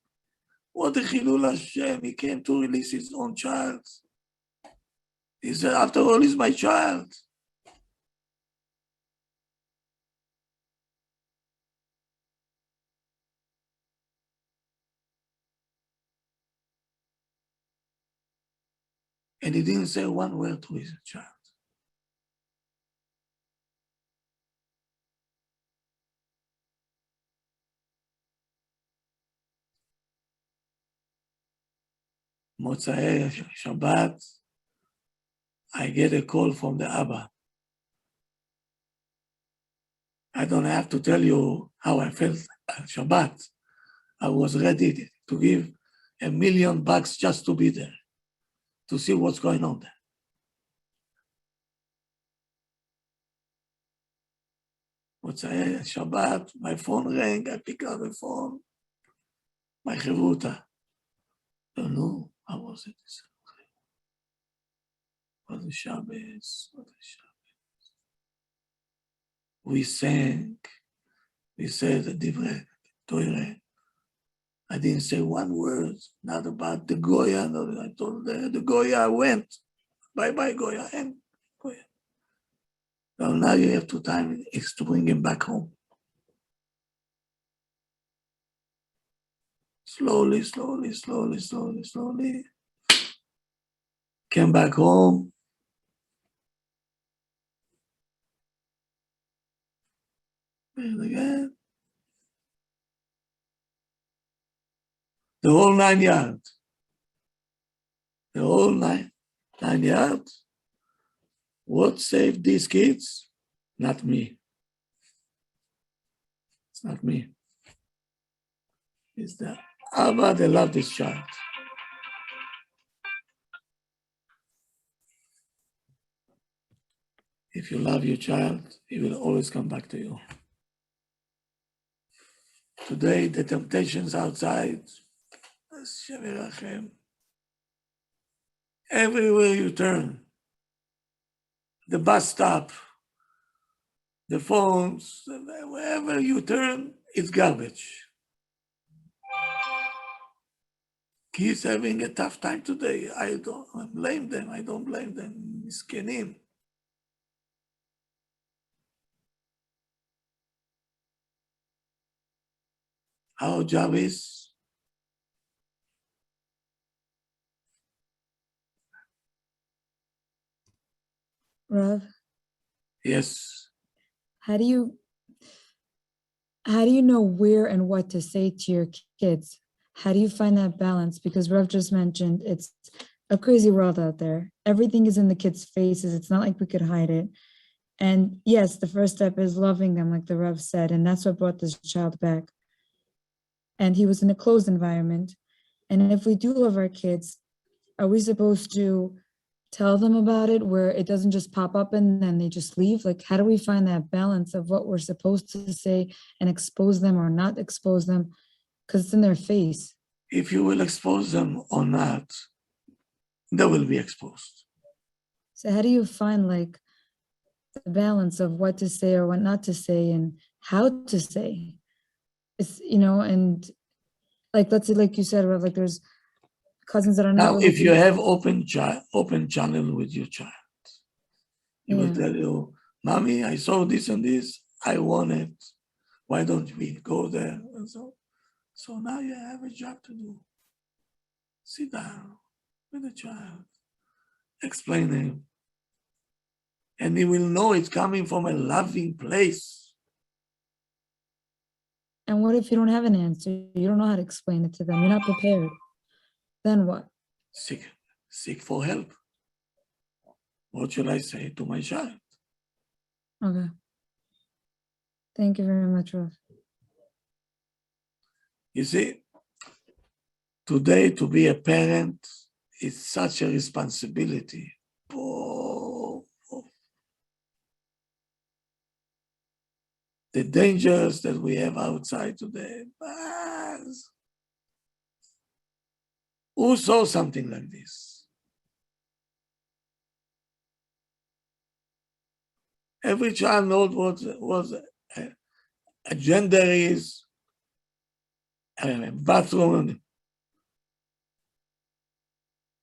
What a Chilul Hashem. He came to release his own child. He said, after all, he's my child. And he didn't say one word to his child. Motzei Shabbat, I get a call from the Abba. I don't have to tell you how I felt at Shabbat. I was ready to give $1 million just to be there, to see what's going on there. Motzei Shabbat, my phone rang, I pick up the phone. My Chevuta. Don't know, how was it? What a Shabbos, what a Shabbos. We sang, we said the Divrei Torah. I didn't say one word, not about the Goya. No, I told the Goya went. Bye-bye, Goya, and Goya. Well, now you have to time is to bring him back home. Slowly. Came back home. And again. The whole 9 yards. The whole nine yards. What saved these kids? Not me. It's not me. It's the Abba that loved this child. If you love your child, he will always come back to you. Today, the temptations outside, everywhere you turn, the bus stop, the phones, wherever you turn, it's garbage. Kids having a tough time today. I don't blame them. Miskenim. Our job is Rav, Yes. How do you know where and what to say to your kids? How do you find that balance? Because Rav just mentioned it's a crazy world out there. Everything is in the kids' faces. It's not like we could hide it. And yes, the first step is loving them, like the Rav said, and that's what brought this child back. And he was in a closed environment. And if we do love our kids, are we supposed to tell them about it where it doesn't just pop up and then they just leave? Like, how do we find that balance of what we're supposed to say and expose them or not expose them? Because it's in their face. If you will expose them or not, they will be exposed. So how do you find like the balance of what to say or what not to say and how to say? It's, and like, let's say, like you said, Rav, like there's cousins that are not Now, really. if you have open channel with your child, he will Yeah. tell you, Mommy, I saw this and this, I want it. Why don't we go there? And so now you have a job to do. Sit down with the child, explain him, and he will know it's coming from a loving place. And what if you don't have an answer? You don't know how to explain it to them. You're not prepared. Then what? Seek for help. What should I say to my child? Okay. Thank you very much, Rav. You see, today to be a parent is such a responsibility. Oh, the dangers that we have outside today. Who saw something like this? Every child knows what a gender is, a bathroom.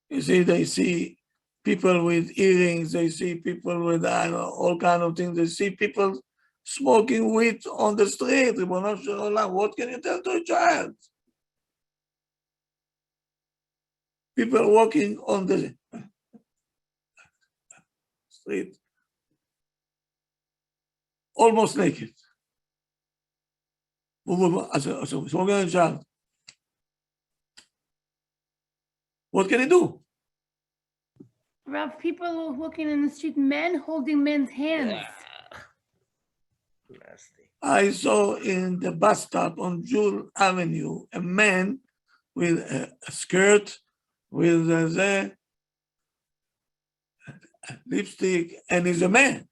You see, they see people with earrings, they see people with all kind of things, they see people smoking weed on the street. What can you tell to a child? People walking on the street, almost naked. Smoking a child. What can he do? Rav, people walking in the street, men holding men's hands. Nasty. I saw in the bus stop on Jewel Avenue a man with a skirt, with a lipstick, and he's a man.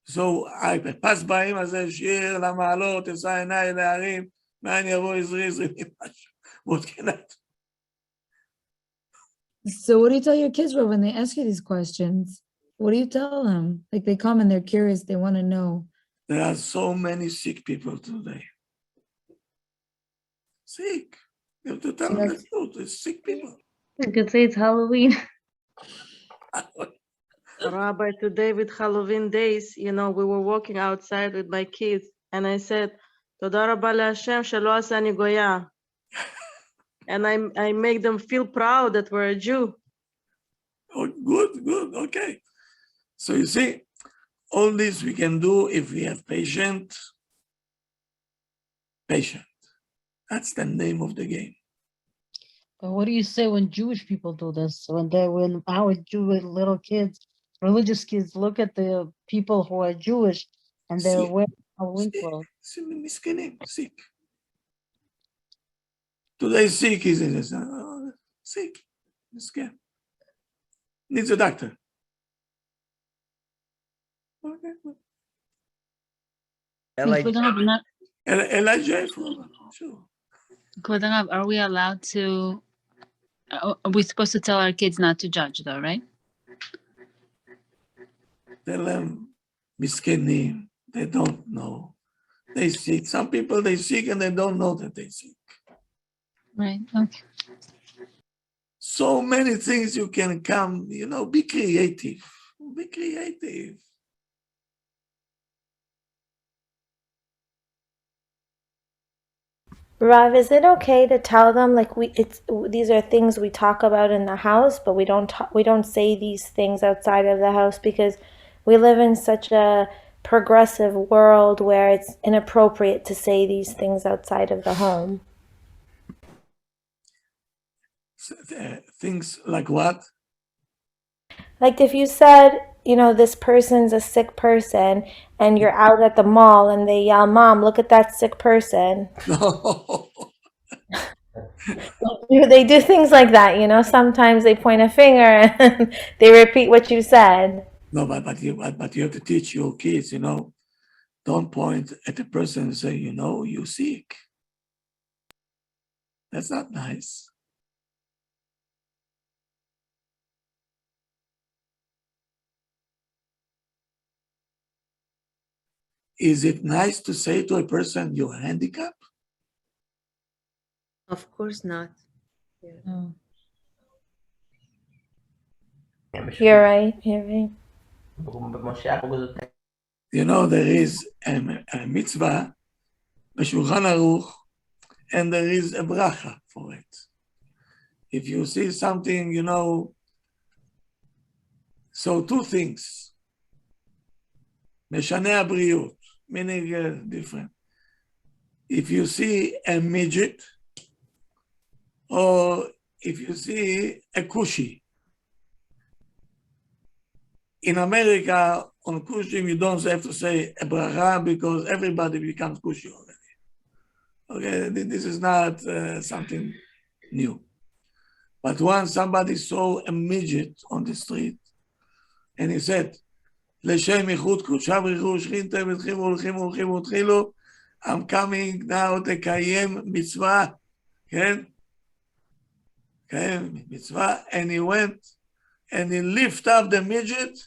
So I passed by him, I said, שיר למעלות, אשא עיניי להרים, מאין יבוא עזרי עזרי משהו. What can I do? So what do you tell your kids, Rav, when they ask you these questions? What do you tell them? Like they come and they're curious, they want to know. There are so many sick people today. Sick. You have to tell them the truth. It's sick people. You could say it's Halloween. Rabbi, today with Halloween days, we were walking outside with my kids, and I said, Toda Rabba LaHashem shelo asani goya. And I make them feel proud that we're a Jew. Oh, good, okay. So you see, all this we can do if we have patient. That's the name of the game. But what do you say when Jewish people do this? When our Jewish little kids, religious kids, look at the people who are Jewish and they're wearing Halloween clothes. Sick. Today sick is sick. Miskin. Needs a doctor. Okay. Elijah, sure. Are we allowed to? Are we supposed to tell our kids not to judge, though, right? Tell them, miskinim, they don't know. They sick. Some people they sick and they don't know that they sick. Right. Okay. So many things you can come. Be creative. Be creative. Rav, is it okay to tell them like these are things we talk about in the house, but we don't say these things outside of the house because we live in such a progressive world where it's inappropriate to say these things outside of the home. Things like what? Like if you said, this person's a sick person and you're out at the mall and they yell, "Mom, look at that sick person." No. They do things like that, Sometimes they point a finger and they repeat what you said. No, but you have to teach your kids, don't point at the person and say, you're sick. That's not nice. Is it nice to say to a person you're handicapped? Of course not. No. You're right. There is a mitzvah, B'Shulchan Aruch, and there is a bracha for it. If you see something, so two things. Meshaneh Abriyut, meaning different. If you see a midget, or if you see a cushy. In America, on kushim, you don't have to say a bracha because everybody becomes kushi already. Okay, this is not something new. But once somebody saw a midget on the street, and he said, "L'shem ichud kusha v'richu shchinte v'tchimu v'tchilu, I'm coming now to kayem mitzvah," okay? Kayem mitzvah, and he went and he lifted up the midget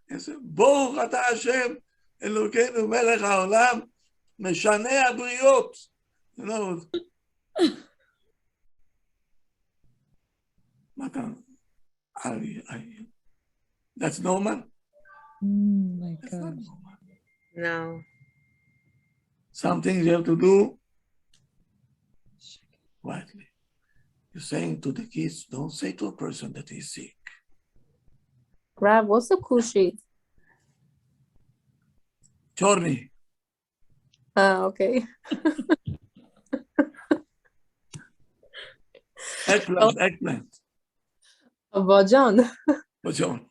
and said, "Baruch ata Hashem, Elokeinu melech haolam, meshaneh habriyot." That's normal? My That's not God. normal. No. Some things you have to do quietly. You're saying to the kids, don't say to a person that he's sick. Rav, what's a kushi? Chorny. Okay. Eggplant. Vajan. What's on?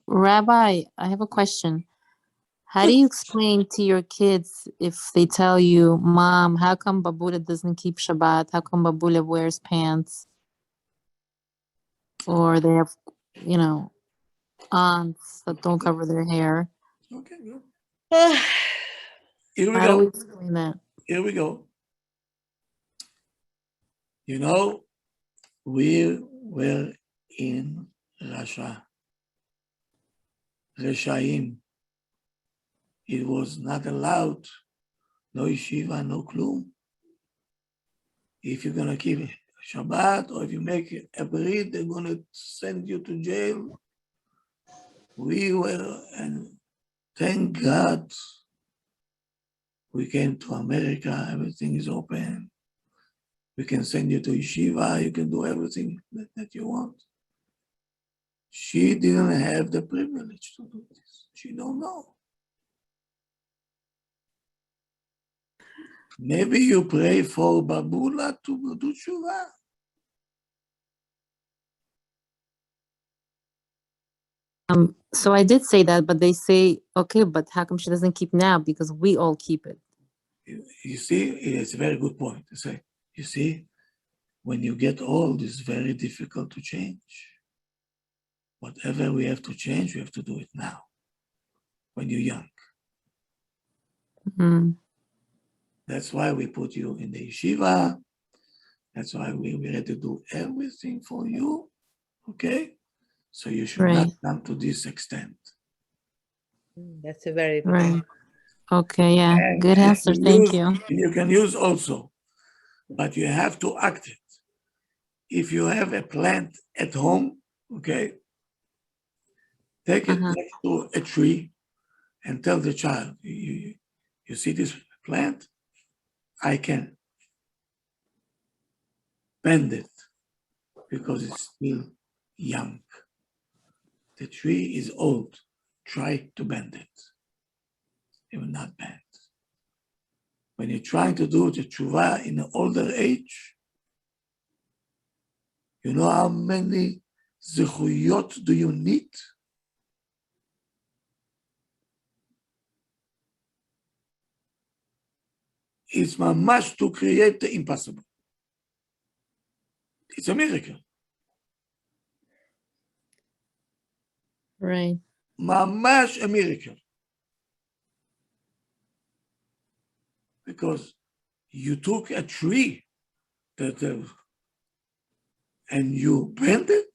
Rabbi, I have a question. How do you explain to your kids if they tell you, "Mom, how come Babula doesn't keep Shabbat? How come Babula wears pants?" Or they have, aunts that don't cover their hair. Okay, good. Here we How do we go. explain that? Here we go. We were in Russia. Reshaim. It was not allowed. No yeshiva, no klum. If you're going to keep Shabbat or if you make a brit, they're going to send you to jail. We were, and thank God, we came to America. Everything is open. We can send you to yeshiva. You can do everything that you want. She didn't have the privilege to do this. She don't know. Maybe you pray for Babula to do tshuva. So I did say that, but they say, okay, but how come she doesn't keep now? Because we all keep it. You see, it's a very good point to say. You see, when you get old, it's very difficult to change. Whatever we have to change, we have to do it now, when you're young. Mm. That's why we put you in the yeshiva. That's why we had to do everything for you, okay? So you should not come to this extent. That's a very good Right. Okay, yeah. And Good answer. Thank you. You can use also, but you have to act it. If you have a plant at home, okay, take it next to a tree and tell the child, you see this plant? I can bend it because it's still young. The tree is old. Try to bend it. It will not bend. When you're trying to do the tshuva in an older age, you know how many zechuyot do you need? It's mamash to create the impossible. It's a miracle. Right. Mamash a miracle. Because you took a tree and you bent it.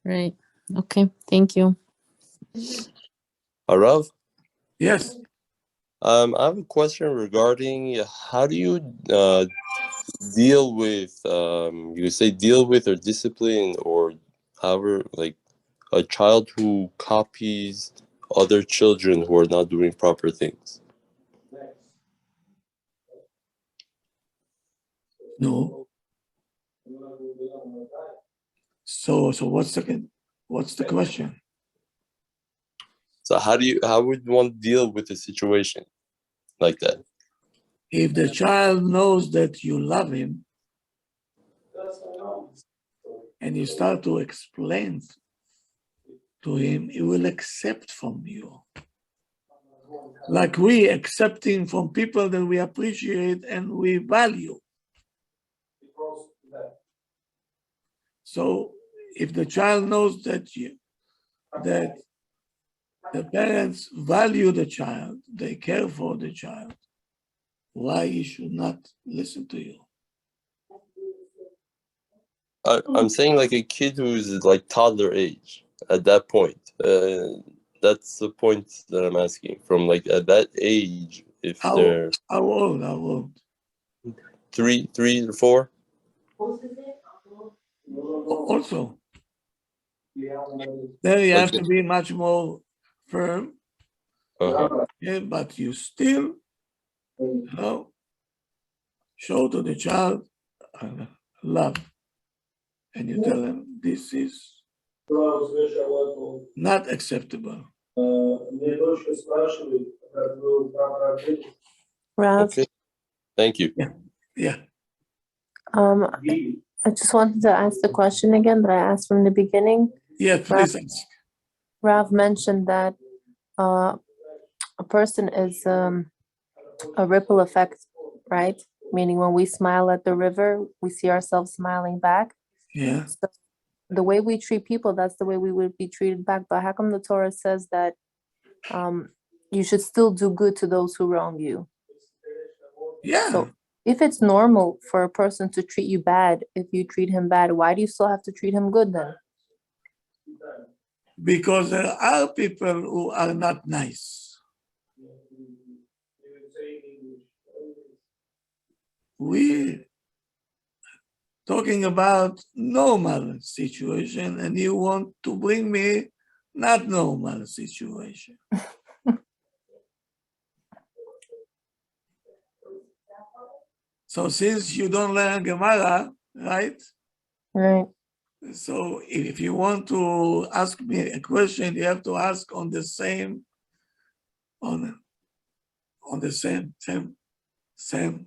Right. Okay. Thank you. Rav, Yes. I have a question regarding how do you deal with you say deal with or discipline or however, like a child who copies other children who are not doing proper things. No. So what's the question? So how would one deal with a situation like that? If the child knows that you love him and you start to explain to him, he will accept from you. Like we accepting from people that we appreciate and we value. So if the child knows that the parents value the child, they care for the child, why he should not listen to you? I'm saying like a kid who's like toddler age at that point. That's the point that I'm asking. From like at that age, if they're How old? 3 or 4. Also, then you have Okay. to be much more firm. Uh-huh. Yeah, but you still, show to the child love, and you tell him this is not acceptable. Rav, Okay. Thank you. Yeah. I just wanted to ask the question again that I asked from the beginning. Yeah, please ask. Rav mentioned that a person is a ripple effect, right? Meaning when we smile at the river, we see ourselves smiling back. Yeah. So the way we treat people, that's the way we would be treated back. But how come the Torah says that you should still do good to those who wrong you? Yeah. So if it's normal for a person to treat you bad, if you treat him bad, why do you still have to treat him good then? Because there are people who are not nice. We're talking about normal situation, and you want to bring me not normal situation. So since you don't learn Gemara, right? Right. So if you want to ask me a question, you have to ask on the same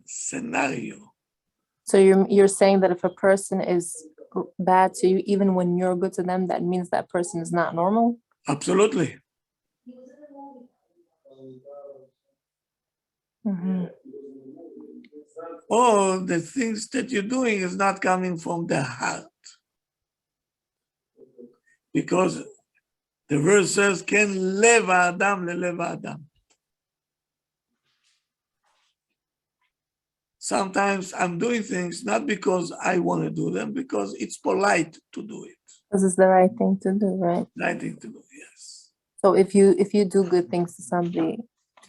scenario. So you're saying that if a person is bad to you, even when you're good to them, that means that person is not normal? Absolutely. Mm-hmm. Or the things that you're doing is not coming from the heart. Because the verse says, Ken lev adam lelev adam. Sometimes I'm doing things not because I want to do them, because it's polite to do it. This is the right thing to do, right? Right thing to do, yes. So if you do good things to somebody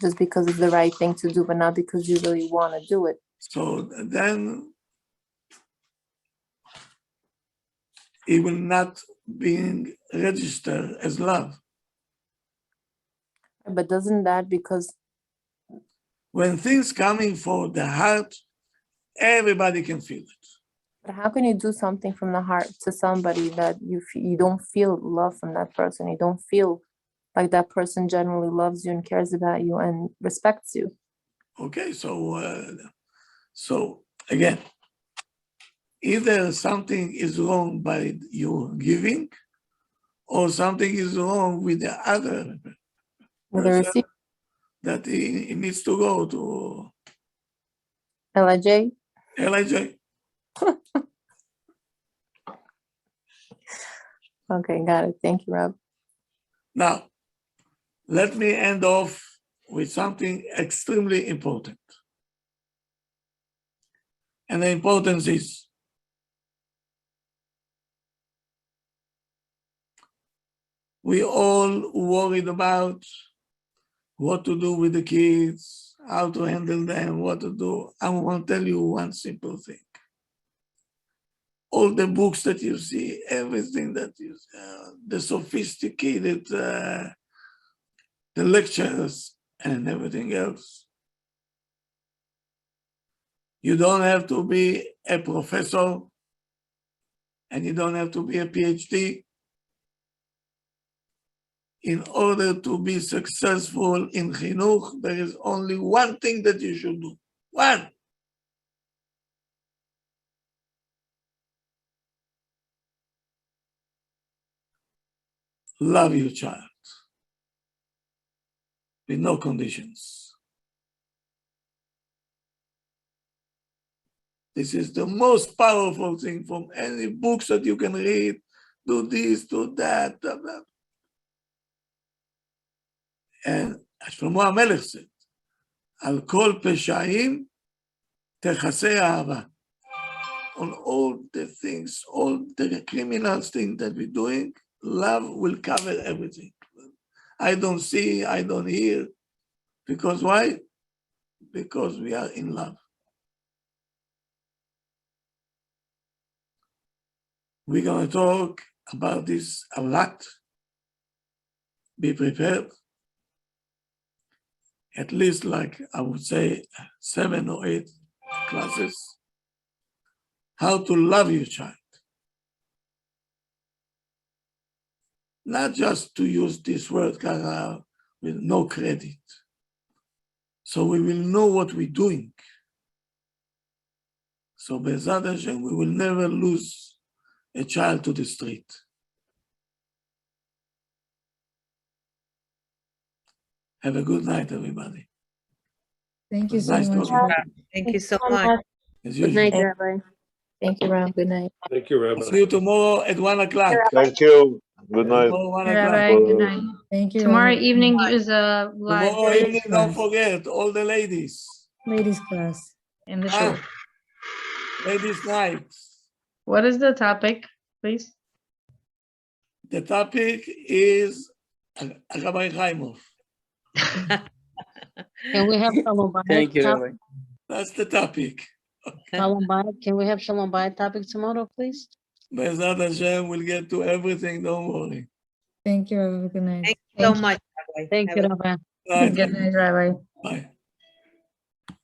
just because it's the right thing to do, but not because you really want to do it. So then it will not be registered as love. But doesn't that, because When things coming for the heart, everybody can feel it. but how can you do something from the heart to somebody that you don't feel love from that person? You don't feel like that person generally loves you and cares about you and respects you. Okay, so again, either something is wrong by you giving, or something is wrong with the other With the person receipt, that he needs to go to LIJ. LIJ. Okay, got it. Thank you, Rob. Now, let me end off with something extremely important. And the importance is we all worried about what to do with the kids, how to handle them, what to do. I want to tell you one simple thing. All the books that you see, everything that you see, the sophisticated, the lectures and everything else. You don't have to be a professor and you don't have to be a PhD in order to be successful in Chinuch. There is only one thing that you should do. One. Love your child with no conditions. This is the most powerful thing from any books that you can read. Do this, do that, blah, blah. And Shlomo HaMelech said, Al kol peshaim techasei ahava. On all the things, all the criminal things that we're doing, love will cover everything. I don't see, I don't hear. Because why? Because we are in love. We're going to talk about this a lot. Be prepared. At least, like I would say, 7 or 8 classes. How to love your child. Not just to use this word kara with no credit. So we will know what we're doing. So Be'ezrat Hashem, we will never lose a child to the street. Have a good night, everybody. Thank you so Nice much. talking. Thank you so much. As Good usual. night, Rabbi. Thank you, Rob. Good night. Thank you, Rabbi. See you tomorrow at 1 o'clock. Thank you. Good night. Tomorrow, 1 Rabbi, o'clock. good night. Thank you. Tomorrow Rabbi. evening is a live. Tomorrow Ladies evening, don't class. forget, all the ladies. Ladies class. In the Ah, show. ladies' night. What is the topic, please? The topic is Rabbi Haimoff. Can we have Shalom Bayit? Thank you, Rabbi. That's the topic. Shalom Bayit. Can we have Shalom Bayit topic tomorrow, please? Be'ezrat Hashem will get to everything, don't worry. Thank you. Rabbi. Good night. Thank you so much, Rabbi. Thank Have you, a- Rabbi. Bye. Good night, Rabbi. Bye.